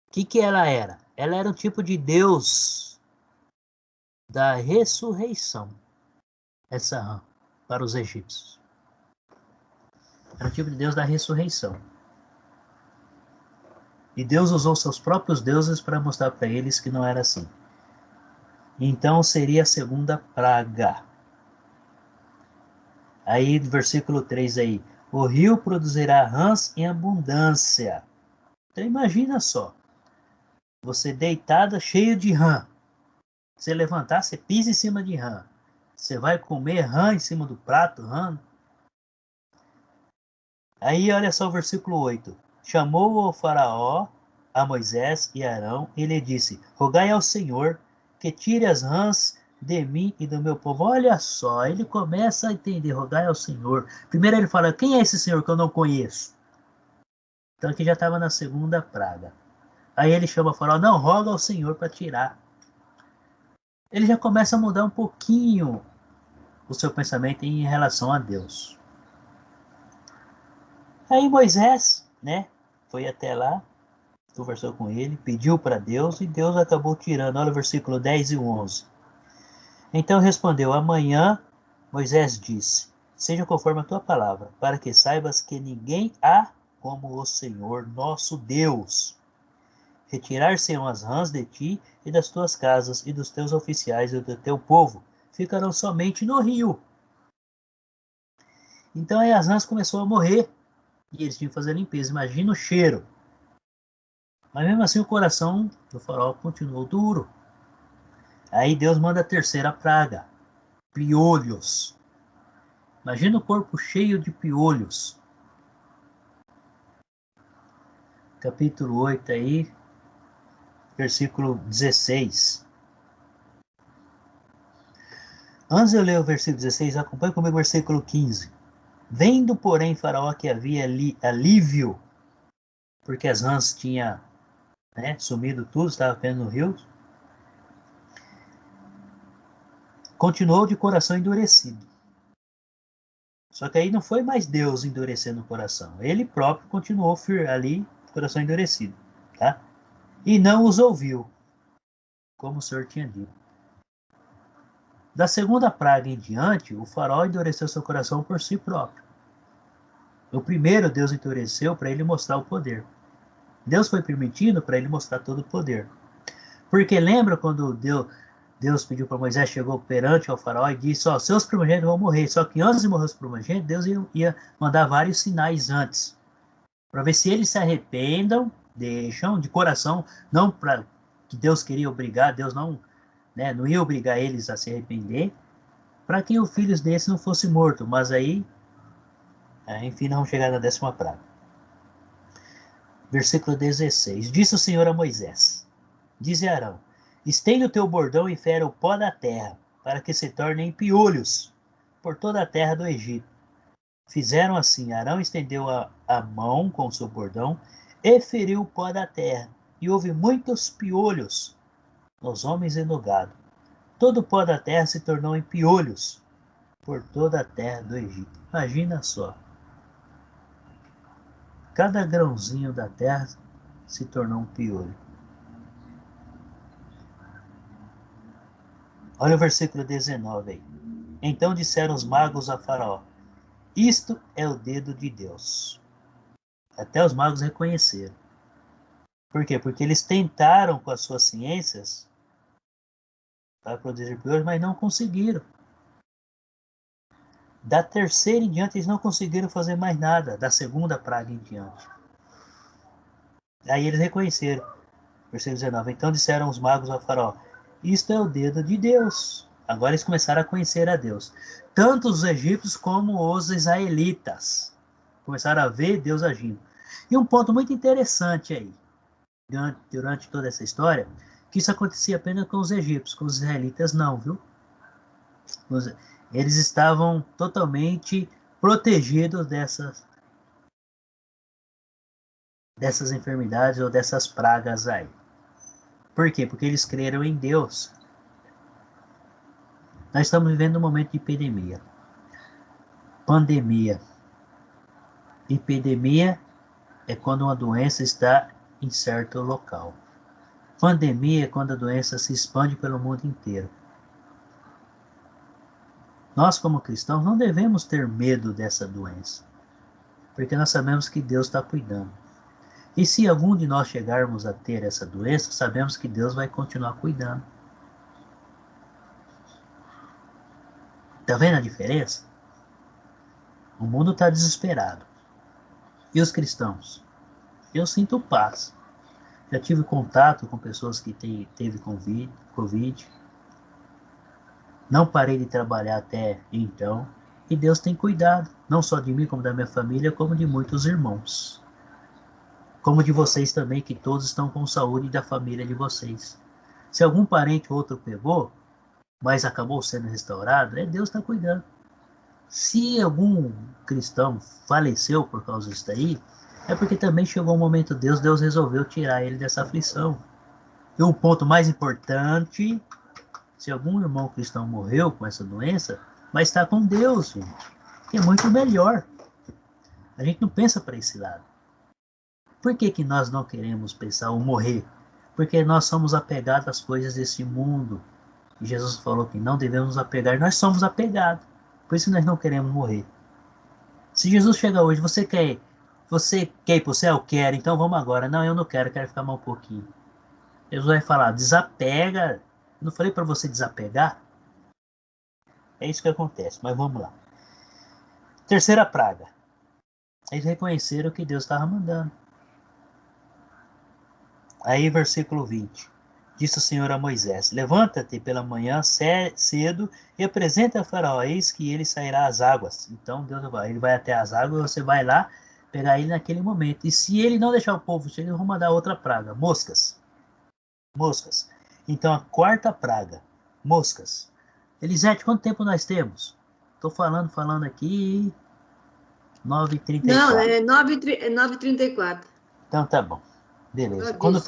O que ela era? Ela era um tipo de Deus da ressurreição. Essa rã, para os egípcios. Era um tipo de Deus da ressurreição. E Deus usou seus próprios deuses para mostrar para eles que não era assim. Então seria a segunda praga. Aí, versículo 3 aí. O rio produzirá rãs em abundância. Então imagina só. Você deitada, cheio de rã. Você levantar, você pisa em cima de rã. Você vai comer rã em cima do prato, rã. Aí olha só o versículo 8. Chamou o faraó a Moisés e Arão e lhe disse: rogai ao Senhor que tire as rãs de mim e do meu povo. Olha só, ele começa a entender, rogai ao Senhor. Primeiro ele fala: quem é esse Senhor que eu não conheço? Então aqui já estava na segunda praga. Aí ele chama o faraó: não, roga ao Senhor para tirar. Ele já começa a mudar um pouquinho o seu pensamento em relação a Deus. Aí Moisés, né, foi até lá, conversou com ele, pediu para Deus e Deus acabou tirando. Olha o versículo 10 e 11. Então respondeu: amanhã Moisés disse: seja conforme a tua palavra, para que saibas que ninguém há como o Senhor nosso Deus. Retirar-se-ão as rãs de ti e das tuas casas e dos teus oficiais e do teu povo, ficarão somente no rio. Então aí as rãs começaram a morrer e eles tinham que fazer a limpeza. Imagina o cheiro. Mas mesmo assim o coração do faraó continuou duro. Aí Deus manda a terceira praga, piolhos. Imagina o corpo cheio de piolhos. Capítulo 8 aí, versículo 16. Antes de eu ler o versículo 16, acompanhe comigo o versículo 15. Vendo, porém, Faraó que havia alívio, porque as rãs tinham, né, sumido tudo, estava apenas no rio, continuou de coração endurecido. Só que aí não foi mais Deus endurecendo o coração. Ele próprio continuou ali, coração endurecido. Tá? E não os ouviu. como o Senhor tinha dito. Da segunda praga em diante, o faraó endureceu seu coração por si próprio. No primeiro, Deus endureceu para ele mostrar o poder. Deus foi permitindo para ele mostrar todo o poder. Porque lembra quando Deus pediu para Moisés, chegou perante ao faraó e disse, ó, seus primogênitos vão morrer. Só que antes de morrer os primogênitos, Deus ia mandar vários sinais antes. Para ver se eles se arrependam, deixam de coração, não para que Deus queria obrigar, Deus não ia obrigar eles a se arrepender, para que os filhos desses não fossem mortos. Mas aí, enfim, não vamos chegar na 10ª praga. Versículo 16. Disse o Senhor a Moisés, dize a Arão, estende o teu bordão e fere o pó da terra, para que se tornem piolhos por toda a terra do Egito. Fizeram assim, Arão estendeu a mão com o seu bordão e feriu o pó da terra, e houve muitos piolhos nos homens e no gado. Todo o pó da terra se tornou em piolhos por toda a terra do Egito. Imagina só. Cada grãozinho da terra se tornou um piolho. Olha o versículo 19 aí. Então disseram os magos a Faraó, isto é o dedo de Deus. Até os magos reconheceram. Por quê? Porque eles tentaram com as suas ciências para produzir piolhos, mas não conseguiram. Da terceira em diante, eles não conseguiram fazer mais nada. Da segunda praga em diante. Aí eles reconheceram. Versículo 19. Então disseram os magos a Faraó, isto é o dedo de Deus. Agora eles começaram a conhecer a Deus. Tanto os egípcios como os israelitas. Começaram a ver Deus agindo. E um ponto muito interessante aí, durante toda essa história, que isso acontecia apenas com os egípcios, com os israelitas não, viu? Eles estavam totalmente protegidos dessas enfermidades ou dessas pragas aí. Por quê? Porque eles creram em Deus. Nós estamos vivendo um momento de epidemia. Pandemia. Epidemia é quando uma doença está em certo local. Pandemia é quando a doença se expande pelo mundo inteiro. Nós, como cristãos, não devemos ter medo dessa doença, porque nós sabemos que Deus está cuidando. E se algum de nós chegarmos a ter essa doença, sabemos que Deus vai continuar cuidando. Está vendo a diferença? O mundo está desesperado. E os cristãos? Eu sinto paz. Já tive contato com pessoas que teve Covid. Não parei de trabalhar até então. E Deus tem cuidado, não só de mim, como da minha família, como de muitos irmãos. Como de vocês também, que todos estão com saúde da família de vocês. Se algum parente ou outro pegou, mas acabou sendo restaurado, Deus está cuidando. Se algum cristão faleceu por causa disso daí, é porque também chegou um momento Deus resolveu tirar ele dessa aflição. E o ponto mais importante, se algum irmão cristão morreu com essa doença, mas está com Deus, gente, que é muito melhor. A gente não pensa para esse lado. Por que nós não queremos pensar ou morrer? Porque nós somos apegados às coisas desse mundo. E Jesus falou que não devemos nos apegar. Nós somos apegados. Por isso nós não queremos morrer. Se Jesus chega hoje, você quer ir para o céu? Quero, então vamos agora. Não, eu não quero ficar mais um pouquinho. Jesus vai falar, desapega. Eu não falei para você desapegar? É isso que acontece, mas vamos lá. Terceira praga. Eles reconheceram que Deus estava mandando. Aí, versículo 20. Disse o Senhor a Moisés, levanta-te pela manhã cedo e apresenta a Faraó, eis que ele sairá às águas. Então, ele vai até as águas, você vai lá pegar ele naquele momento. E se ele não deixar o povo chegar, eles vão mandar outra praga, moscas. Moscas. Então, a quarta praga, moscas. Elisete, quanto tempo nós temos? Estou falando aqui, 9h34. Não, é 9h34. Então, tá bom. Beleza. Quando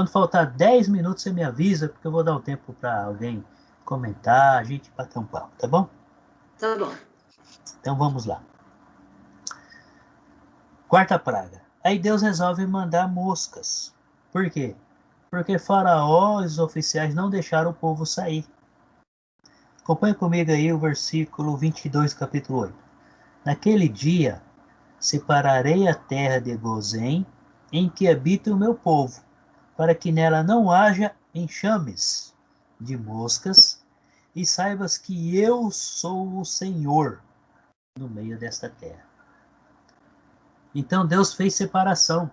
faltar 10 minutos, você me avisa, porque eu vou dar um tempo para alguém comentar, a gente bater um papo, tá bom? Tá bom. Então vamos lá. Quarta praga. Aí Deus resolve mandar moscas. Por quê? Porque Faraó e os oficiais não deixaram o povo sair. Acompanhe comigo aí o versículo 22 do capítulo 8. Naquele dia, separarei a terra de Gozém, em que habita o meu povo, para que nela não haja enxames de moscas, e saibas que eu sou o Senhor no meio desta terra. Então Deus fez separação,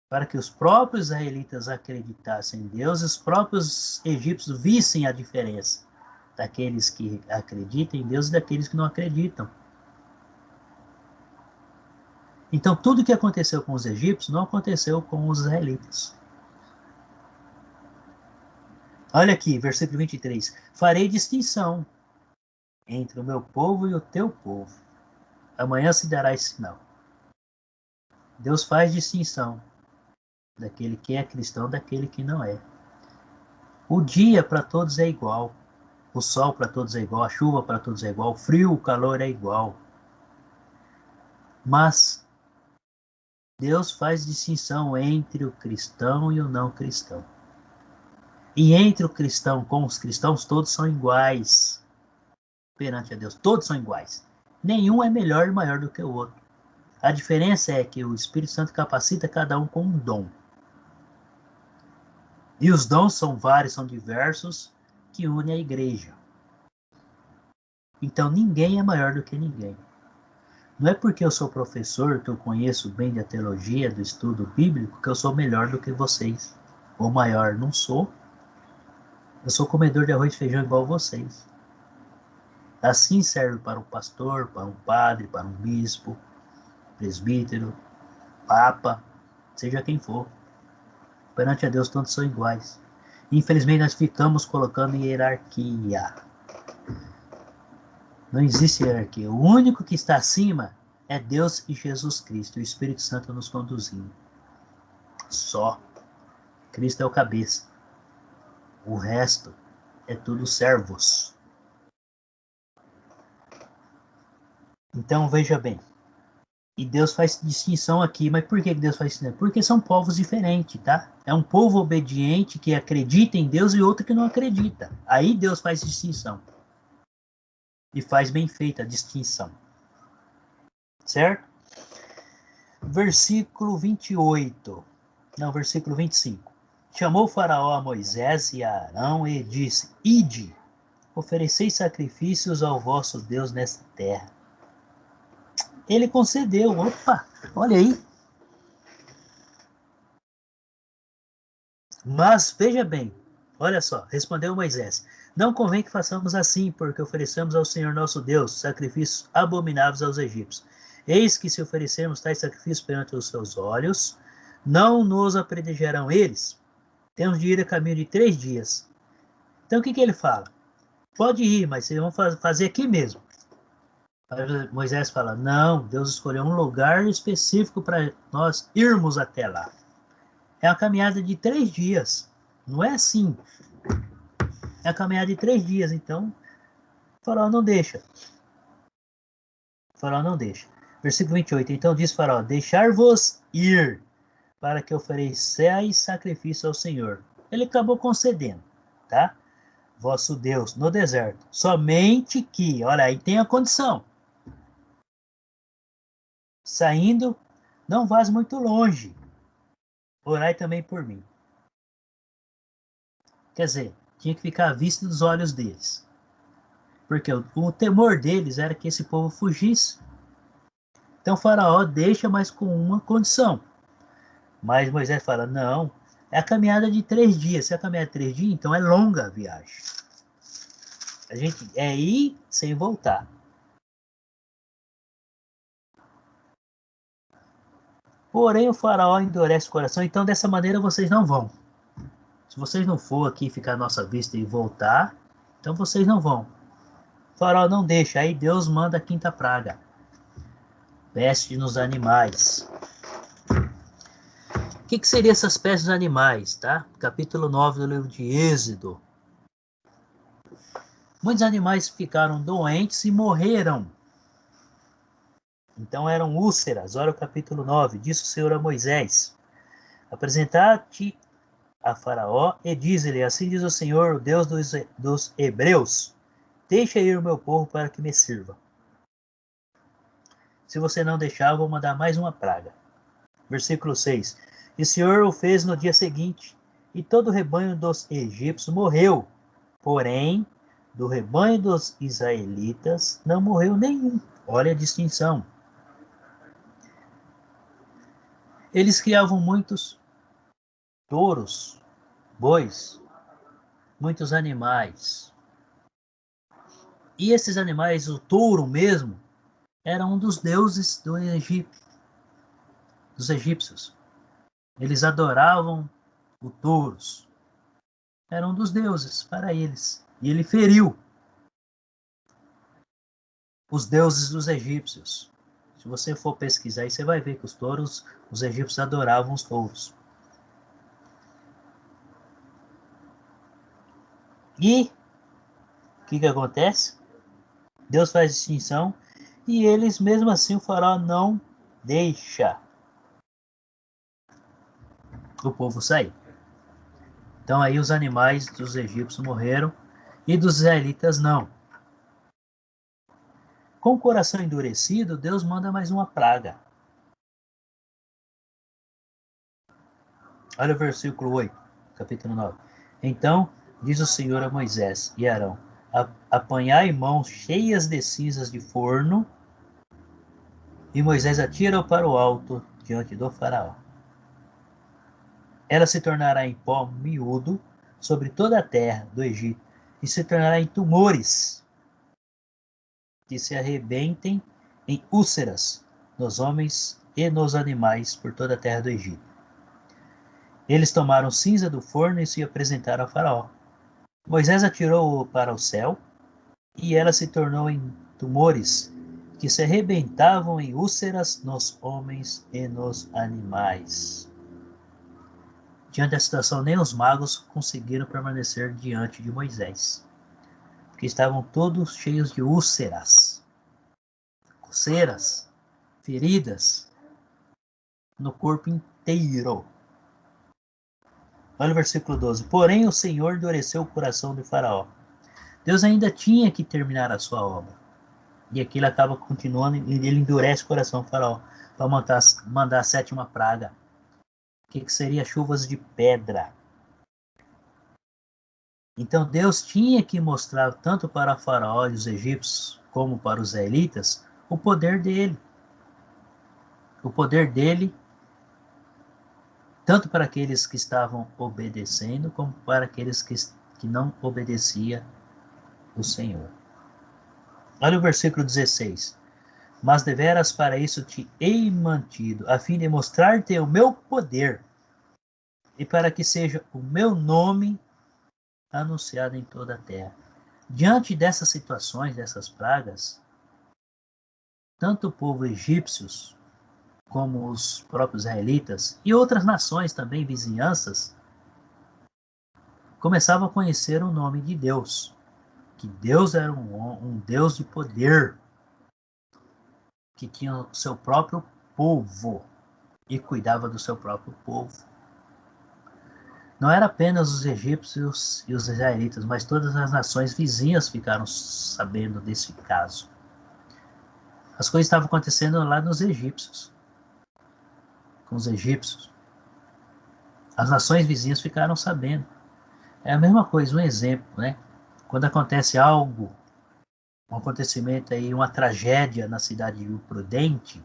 para que os próprios israelitas acreditassem em Deus e os próprios egípcios vissem a diferença daqueles que acreditam em Deus e daqueles que não acreditam. Então, tudo que aconteceu com os egípcios não aconteceu com os israelitas. Olha aqui, versículo 23. Farei distinção entre o meu povo e o teu povo. Amanhã se dará esse sinal. Deus faz distinção daquele que é cristão daquele que não é. O dia para todos é igual. O sol para todos é igual. A chuva para todos é igual. O frio, o calor é igual. Mas Deus faz distinção entre o cristão e o não cristão. E entre o cristão com os cristãos, todos são iguais perante a Deus. Todos são iguais. Nenhum é melhor e maior do que o outro. A diferença é que o Espírito Santo capacita cada um com um dom. E os dons são vários, são diversos, que unem a igreja. Então ninguém é maior do que ninguém. Não é porque eu sou professor, que eu conheço bem da teologia, do estudo bíblico, que eu sou melhor do que vocês. Ou maior, não sou. Eu sou comedor de arroz e feijão igual vocês. Assim serve para um pastor, para um padre, para um bispo, presbítero, papa, seja quem for. Perante a Deus todos são iguais. Infelizmente nós ficamos colocando em hierarquia. Não existe hierarquia. O único que está acima é Deus e Jesus Cristo, o Espírito Santo nos conduzindo. Só. Cristo é o cabeça. O resto é tudo servos. Então veja bem. E Deus faz distinção aqui. Mas por que Deus faz distinção? Porque são povos diferentes, tá? É um povo obediente que acredita em Deus e outro que não acredita. Aí Deus faz distinção. E faz bem feita a distinção. Certo? Versículo 28. Não, versículo 25. Chamou o faraó a Moisés e a Arão e disse: Ide, ofereceis sacrifícios ao vosso Deus nesta terra. Ele concedeu. Opa, olha aí. Mas veja bem, olha só, respondeu Moisés: Não convém que façamos assim, porque oferecemos ao Senhor nosso Deus sacrifícios abomináveis aos egípcios. Eis que se oferecermos tais sacrifícios perante os seus olhos, não nos apredejarão eles. Temos de ir a caminho de 3 dias. Então o que ele fala? Pode ir, mas vocês vão fazer aqui mesmo. Moisés fala: Não, Deus escolheu um lugar específico para nós irmos até lá. É uma caminhada de 3 dias. Não é assim. É uma caminhada de 3 dias. Então, o faraó não deixa. O faraó não deixa. Versículo 28. Então diz o faraó: Deixar-vos ir, para que ofereçais sacrifício ao Senhor. Ele acabou concedendo, tá? Vosso Deus, no deserto. Somente que, olha aí, tem a condição. Saindo, não vás muito longe. Orai também por mim. Quer dizer, tinha que ficar à vista dos olhos deles. Porque o temor deles era que esse povo fugisse. Então o faraó deixa, mas com uma condição. Mas Moisés fala: não, é a caminhada de 3 dias. Se é a caminhada de 3 dias, então é longa a viagem. A gente é ir sem voltar. Porém o faraó endurece o coração, então dessa maneira vocês não vão. Se vocês não for aqui ficar à nossa vista e voltar, então vocês não vão. O faraó não deixa, aí Deus manda a 5ª praga. Peste nos animais. O que seriam essas pestes nos animais, tá? Capítulo 9 do livro de Êxodo. Muitos animais ficaram doentes e morreram. Então eram úlceras. Olha o capítulo 9. Disse o Senhor a Moisés: Apresentar-te a Faraó e diz-lhe: assim diz o Senhor, o Deus dos hebreus, deixa ir o meu povo para que me sirva. Se você não deixar, eu vou mandar mais uma praga. Versículo 6. E o Senhor o fez no dia seguinte, e todo o rebanho dos egípcios morreu. Porém, do rebanho dos israelitas não morreu nenhum. Olha a distinção. Eles criavam muitos touros, bois, muitos animais. E esses animais, o touro mesmo, era um dos deuses do Egito, dos egípcios. Eles adoravam o touros. Era um dos deuses para eles. E ele feriu os deuses dos egípcios. Se você for pesquisar aí, você vai ver que os touros, os egípcios adoravam os touros. E o que acontece? Deus faz distinção e eles, mesmo assim, o faraó não deixa o povo sair. Então aí os animais dos egípcios morreram e dos israelitas não. Com o coração endurecido, Deus manda mais uma praga. Olha o versículo 8, capítulo 9. Então diz o Senhor a Moisés e Arão: apanhai mãos cheias de cinzas de forno, e Moisés atira-o para o alto diante do faraó. Ela se tornará em pó miúdo sobre toda a terra do Egito, e se tornará em tumores que se arrebentem em úlceras nos homens e nos animais por toda a terra do Egito. Eles tomaram cinza do forno e se apresentaram a Faraó. Moisés atirou-o para o céu, e ela se tornou em tumores que se arrebentavam em úlceras nos homens e nos animais. Diante da situação, nem os magos conseguiram permanecer diante de Moisés, porque estavam todos cheios de úlceras, coceiras, feridas no corpo inteiro. Olha o versículo 12. Porém, o Senhor endureceu o coração de Faraó. Deus ainda tinha que terminar a sua obra. E aqui ele acaba continuando e ele endurece o coração do Faraó para mandar a sétima praga, que seria chuvas de pedra. Então Deus tinha que mostrar tanto para Faraó e os egípcios como para os israelitas o poder dele. O poder dele tanto para aqueles que estavam obedecendo como para aqueles que não obedeciam o Senhor. Olha o versículo 16. Mas deveras para isso te hei mantido, a fim de mostrar-te o meu poder, e para que seja o meu nome anunciado em toda a terra. Diante dessas situações, dessas pragas, tanto o povo egípcios, como os próprios israelitas, e outras nações também, vizinhanças, começavam a conhecer o nome de Deus, que Deus era um Deus de poder, que tinha o seu próprio povo e cuidava do seu próprio povo. Não era apenas os egípcios e os israelitas, mas todas as nações vizinhas ficaram sabendo desse caso. As coisas estavam acontecendo lá nos egípcios, com os egípcios. As nações vizinhas ficaram sabendo. É a mesma coisa, um exemplo, né? Quando acontece algo, um acontecimento aí, uma tragédia na cidade de Rio Prudente,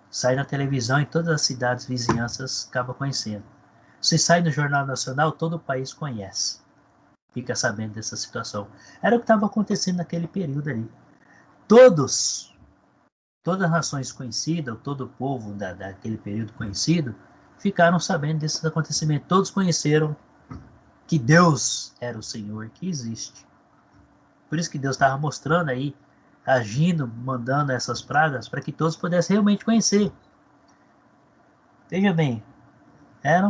sai na televisão e todas as cidades vizinhanças acabam conhecendo. Se sai no Jornal Nacional, todo o país conhece. Fica sabendo dessa situação. Era o que estava acontecendo naquele período ali. Todas as nações conhecidas, todo o povo daquele período conhecido, ficaram sabendo desses acontecimentos. Todos conheceram que Deus era o Senhor, que existe. Por isso que Deus estava mostrando aí, agindo, mandando essas pragas, para que todos pudessem realmente conhecer. Veja bem,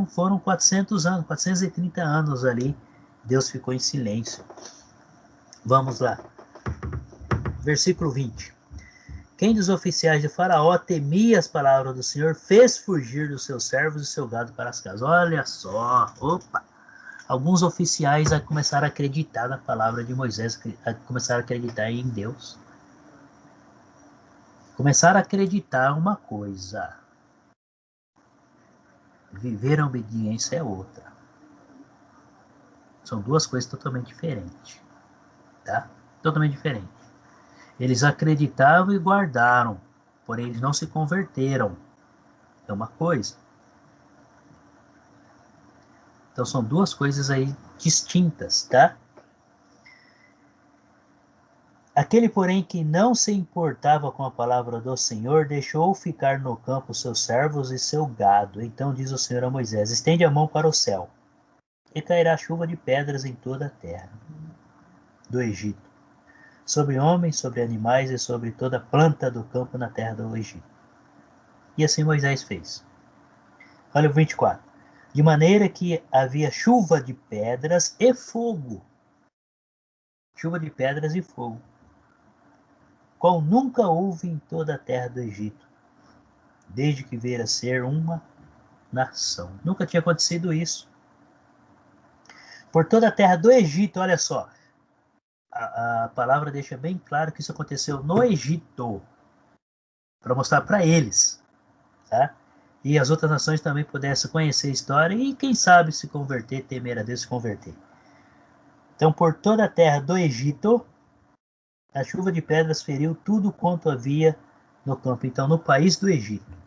foram 400 anos, 430 anos ali, Deus ficou em silêncio. Vamos lá. Versículo 20. Quem dos oficiais de Faraó temia as palavras do Senhor, fez fugir dos seus servos e seu gado para as casas. Olha só, opa! Alguns oficiais começaram a acreditar na palavra de Moisés, começaram a acreditar em Deus. Começaram a acreditar uma coisa. Viver a obediência é outra. São duas coisas totalmente diferentes. Tá? Totalmente diferentes. Eles acreditavam e guardaram, porém eles não se converteram. É uma coisa. Então são duas coisas aí distintas, tá? Aquele, porém, que não se importava com a palavra do Senhor, deixou ficar no campo seus servos e seu gado. Então diz o Senhor a Moisés: estende a mão para o céu, e cairá chuva de pedras em toda a terra do Egito, sobre homens, sobre animais e sobre toda planta do campo na terra do Egito. E assim Moisés fez. Olha o 24. De maneira que havia chuva de pedras e fogo. Chuva de pedras e fogo. Qual nunca houve em toda a terra do Egito, desde que veio a ser uma nação. Nunca tinha acontecido isso. Por toda a terra do Egito, olha só. A palavra deixa bem claro que isso aconteceu no Egito, para mostrar para eles, tá? E as outras nações também pudessem conhecer a história e, quem sabe, se converter, temer a Deus, se converter. Então, por toda a terra do Egito, a chuva de pedras feriu tudo quanto havia no campo. Então, no país do Egito,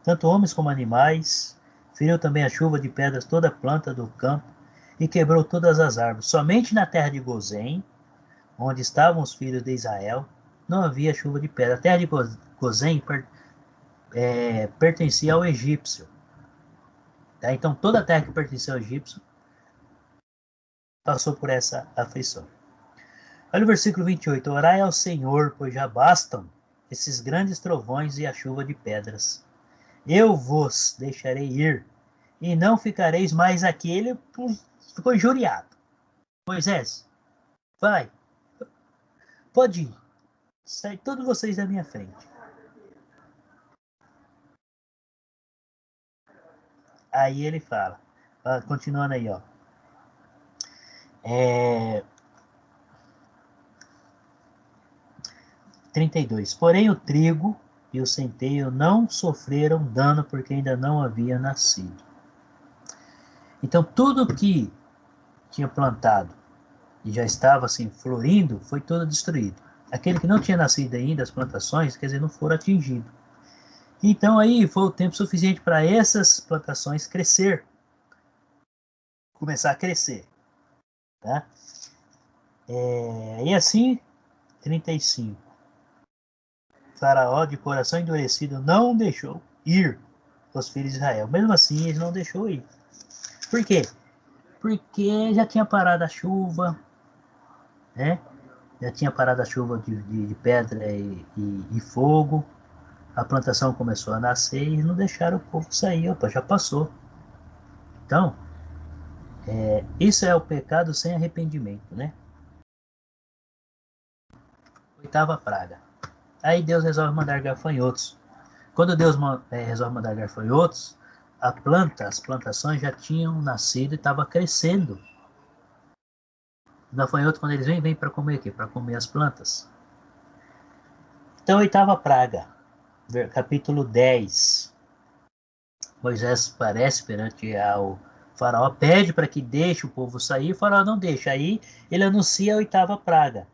tanto homens como animais, feriu também a chuva de pedras toda a planta do campo e quebrou todas as árvores. Somente na terra de Gozém, onde estavam os filhos de Israel, não havia chuva de pedra. A terra de Gozém pertencia ao egípcio. Tá? Então, toda a terra que pertencia ao egípcio passou por essa aflição. Olha o versículo 28. Orai ao Senhor, pois já bastam esses grandes trovões e a chuva de pedras. Eu vos deixarei ir, e não ficareis mais aqui. Ele ficou injuriado. Moisés, vai, pode ir. Sai todos vocês da minha frente. Aí ele fala, continuando aí, ó. 32. Porém o trigo e o centeio não sofreram dano porque ainda não havia nascido. Então tudo que tinha plantado e já estava assim florindo foi todo destruído. Aquele que não tinha nascido ainda, as plantações, quer dizer, não foram atingidos. Então aí foi o tempo suficiente para essas plantações crescer, começar a crescer, tá? E assim, 35. Faraó, de coração endurecido, não deixou ir os filhos de Israel. Mesmo assim, ele não deixou ir. Por quê? Porque já tinha parado a chuva, né? Já tinha parado a chuva de pedra e fogo. A plantação começou a nascer e não deixaram o povo sair. Opa, já passou. Então, isso é o pecado sem arrependimento, né? Oitava praga. Aí Deus resolve mandar gafanhotos. Quando Deus resolve mandar gafanhotos, as plantações já tinham nascido e estavam crescendo. Os gafanhotos, quando eles vêm para comer o quê? Para comer as plantas. Então, oitava praga, capítulo 10. Moisés aparece perante ao faraó, pede para que deixe o povo sair, o faraó não deixa. Aí ele anuncia a oitava praga.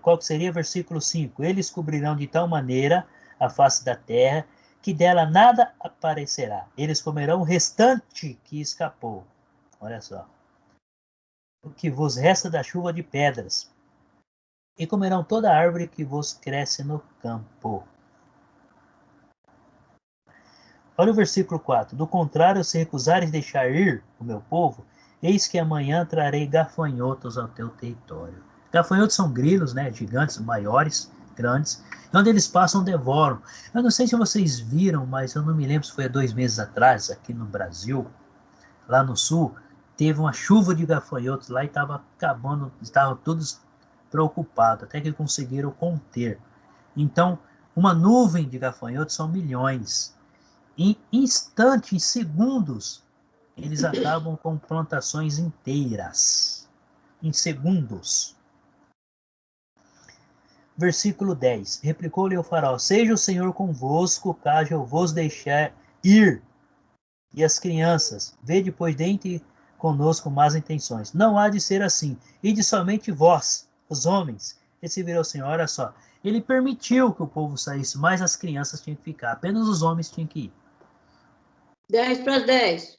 Qual seria o versículo 5? Eles cobrirão de tal maneira a face da terra, que dela nada aparecerá. Eles comerão o restante que escapou. Olha só. O que vos resta da chuva de pedras. E comerão toda a árvore que vos cresce no campo. Olha o versículo 4. Do contrário, se recusares deixar ir o meu povo, eis que amanhã trarei gafanhotos ao teu território. Gafanhotos são grilos, né? Gigantes, maiores, grandes. Onde eles passam, devoram. Eu não sei se vocês viram, mas eu não me lembro se foi há 2 meses atrás, aqui no Brasil, lá no sul, teve uma chuva de gafanhotos lá e estava acabando, estavam todos preocupado, até que conseguiram conter. Então, uma nuvem de gafanhotos são milhões. Em instantes, em segundos, eles acabam com plantações inteiras. Em segundos. Versículo 10. Replicou-lhe o faraó: seja o Senhor convosco, caso eu vos deixar ir. E as crianças, vede, pois, dentre conosco más intenções. Não há de ser assim. Ide somente vós, os homens, receberão o Senhor. Olha só. Ele permitiu que o povo saísse, mas as crianças tinham que ficar. Apenas os homens tinham que ir. 10 para 10.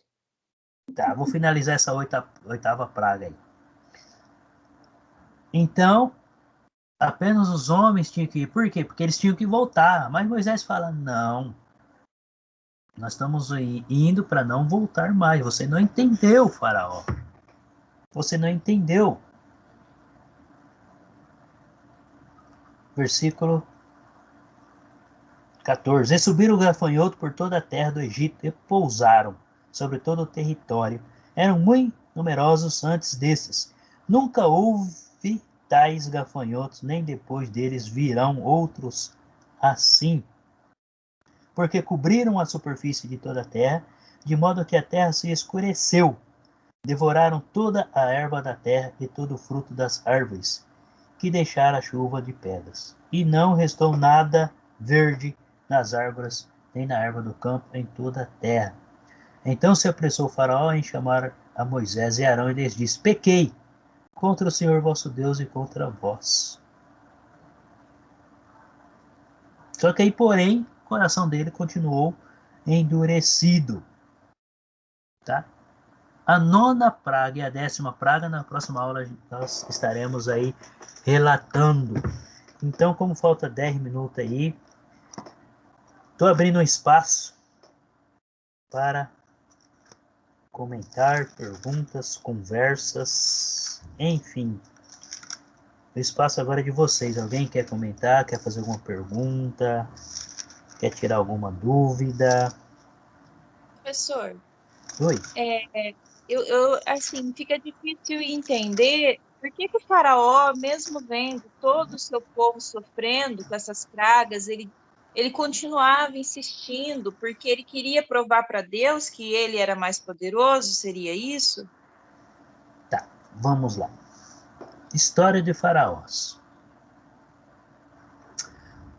Tá, vou finalizar essa oitava praga aí. Então, apenas os homens tinham que ir. Por quê? Porque eles tinham que voltar. Mas Moisés fala, não. Nós estamos indo para não voltar mais. Você não entendeu, faraó. Você não entendeu. Versículo 14. E subiram o gafanhoto por toda a terra do Egito e pousaram sobre todo o território. Eram muito numerosos antes desses. Nunca houve tais gafanhotos, nem depois deles virão outros assim. Porque cobriram a superfície de toda a terra, de modo que a terra se escureceu. Devoraram toda a erva da terra e todo o fruto das árvores, que deixaram a chuva de pedras. E não restou nada verde nas árvores, nem na erva do campo, em toda a terra. Então se apressou o faraó em chamar a Moisés e Arão e lhes disse: pequei contra o Senhor vosso Deus e contra vós. Só que aí, porém, o coração dele continuou endurecido. Tá? A 9ª praga e a 10ª praga, na próxima aula nós estaremos aí relatando. Então, como falta 10 minutos aí, estou abrindo um espaço para comentar, perguntas, conversas, enfim. O espaço agora é de vocês. Alguém quer comentar, quer fazer alguma pergunta, quer tirar alguma dúvida? Professor, Oi. assim, fica difícil entender por que o faraó, mesmo vendo todo o seu povo sofrendo com essas pragas, ele continuava insistindo, porque ele queria provar para Deus que ele era mais poderoso, seria isso? Tá, vamos lá. História de faraós.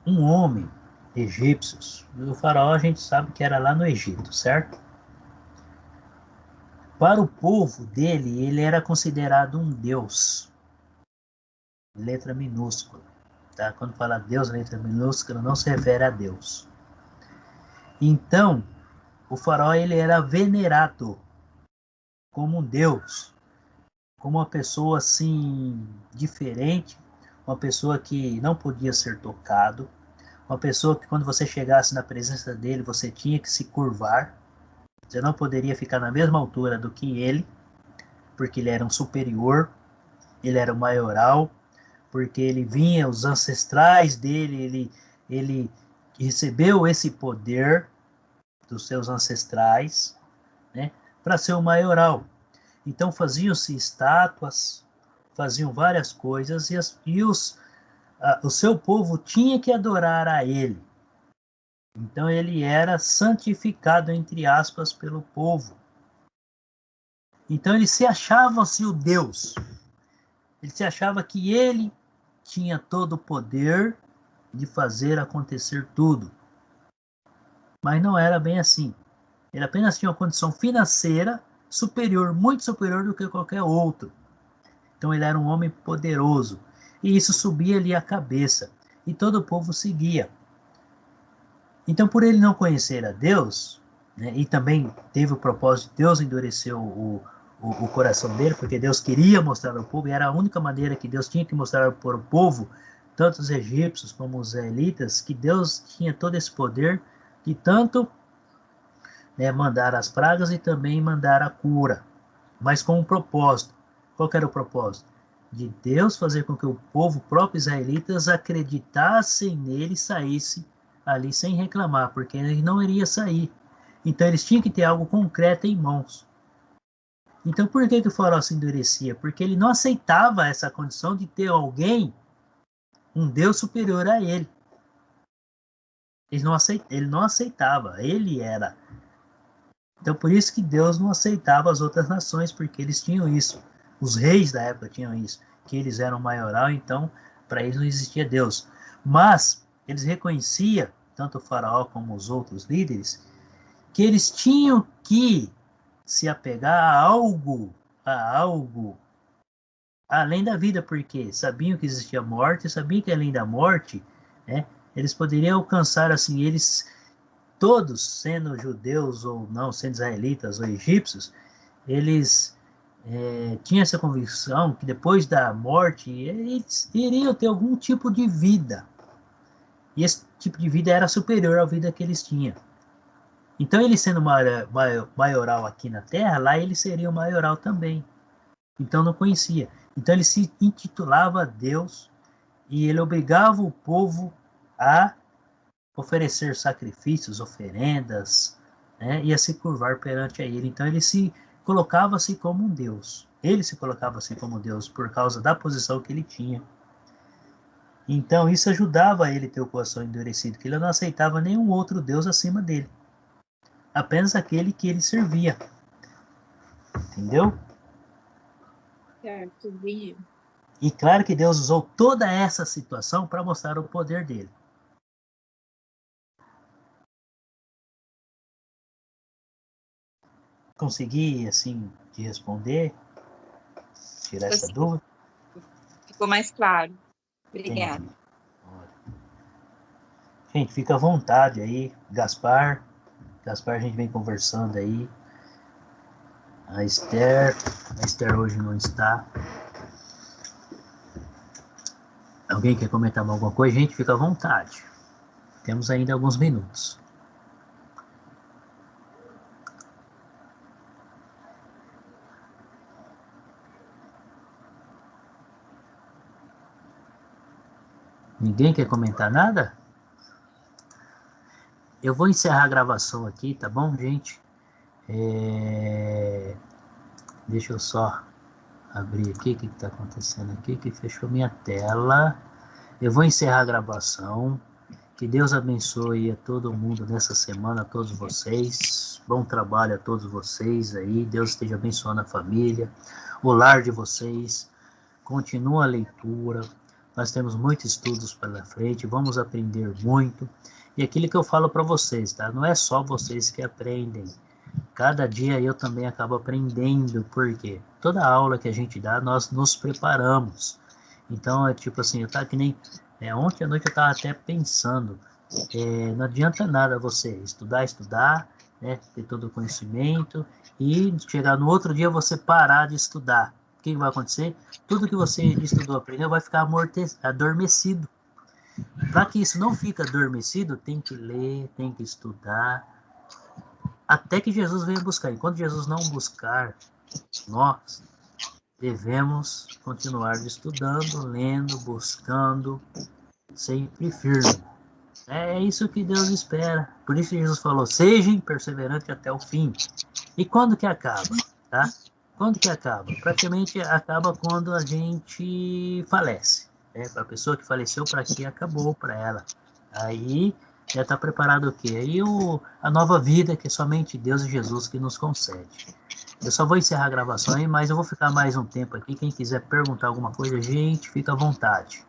Um homem egípcio, o faraó a gente sabe que era lá no Egito, certo? Para o povo dele, ele era considerado um deus, letra minúscula. Tá? Quando fala Deus, letra minúscula, não se refere a Deus. Então, o faraó ele era venerado como um deus, como uma pessoa assim diferente, uma pessoa que não podia ser tocado, uma pessoa que quando você chegasse na presença dele, você tinha que se curvar, você não poderia ficar na mesma altura do que ele, porque ele era um superior, ele era o maioral, porque ele vinha, os ancestrais dele, ele recebeu esse poder dos seus ancestrais, né, para ser o maioral. Então faziam-se estátuas, faziam várias coisas, o seu povo tinha que adorar a ele. Então ele era santificado, entre aspas, pelo povo. Então ele se achava assim o Deus. Ele se achava que ele tinha todo o poder de fazer acontecer tudo. Mas não era bem assim. Ele apenas tinha uma condição financeira superior, muito superior do que qualquer outro. Então ele era um homem poderoso. E isso subia ali a cabeça. E todo o povo seguia. Então, por ele não conhecer a Deus, né, e também teve o propósito de Deus endureceu o coração dele, porque Deus queria mostrar ao povo, e era a única maneira que Deus tinha que mostrar para o povo, tanto os egípcios como os israelitas, que Deus tinha todo esse poder de tanto, né, mandar as pragas e também mandar a cura, mas com um propósito. Qual que era o propósito? De Deus fazer com que o povo, próprio israelitas, acreditassem nele e saísse ali sem reclamar, porque ele não iria sair. Então eles tinham que ter algo concreto em mãos. Então, por que o faraó se endurecia? Porque ele não aceitava essa condição de ter alguém, um Deus superior a ele. Ele não aceitava, ele era. Então, por isso que Deus não aceitava as outras nações, porque eles tinham isso. Os reis da época tinham isso, que eles eram maioral, então, para eles não existia Deus. Mas, eles reconheciam, tanto o faraó como os outros líderes, que eles tinham que se apegar a algo além da vida, porque sabiam que existia morte, sabiam que além da morte, né, eles poderiam alcançar, assim, eles todos, sendo judeus ou não, sendo israelitas ou egípcios, eles tinham essa convicção que depois da morte eles iriam ter algum tipo de vida. E esse tipo de vida era superior à vida que eles tinham. Então, ele sendo maioral aqui na Terra, lá ele seria o maioral também. Então, não conhecia. Então, ele se intitulava Deus e ele obrigava o povo a oferecer sacrifícios, oferendas, né, e a se curvar perante a ele. Então, ele se colocava-se como um Deus. Ele se colocava-se como Deus por causa da posição que ele tinha. Então, isso ajudava ele a ter o coração endurecido, que ele não aceitava nenhum outro Deus acima dele. Apenas aquele que ele servia. Entendeu? Certo, vi. E claro que Deus usou toda essa situação para mostrar o poder dele. Consegui, assim, te responder? Tirar essa dúvida? Ficou mais claro. Obrigada. Entendi. Gente, fica à vontade aí. Gaspar, a gente vem conversando aí. A Esther hoje não está. Alguém quer comentar alguma coisa? Gente, fica à vontade. Temos ainda alguns minutos. Ninguém quer comentar nada? Eu vou encerrar a gravação aqui, tá bom, gente? Deixa eu só abrir aqui o que está acontecendo aqui, que fechou minha tela. Eu vou encerrar a gravação. Que Deus abençoe a todo mundo nessa semana, a todos vocês. Bom trabalho a todos vocês aí. Deus esteja abençoando a família, o lar de vocês. Continua a leitura. Nós temos muitos estudos pela frente. Vamos aprender muito. E aquilo que eu falo para vocês, tá? Não é só vocês que aprendem. Cada dia eu também acabo aprendendo, porque toda aula que a gente dá, nós nos preparamos. Então, é tipo assim, eu tava que nem... ontem à noite eu estava até pensando, não adianta nada você estudar, né, ter todo o conhecimento, e chegar no outro dia você parar de estudar. O que vai acontecer? Tudo que você estudou, aprendeu, vai ficar adormecido. Para que isso não fique adormecido, tem que ler, tem que estudar, até que Jesus venha buscar. Enquanto Jesus não buscar, nós devemos continuar estudando, lendo, buscando, sempre firme. É isso que Deus espera. Por isso Jesus falou, sejam perseverantes até o fim. E quando que acaba? Tá? Quando que acaba? Praticamente acaba quando a gente falece. Para a pessoa que faleceu, para que acabou para ela. Aí já está preparado o quê? Aí a nova vida que é somente Deus e Jesus que nos concede. Eu só vou encerrar a gravação aí, mas eu vou ficar mais um tempo aqui. Quem quiser perguntar alguma coisa, gente, fica à vontade.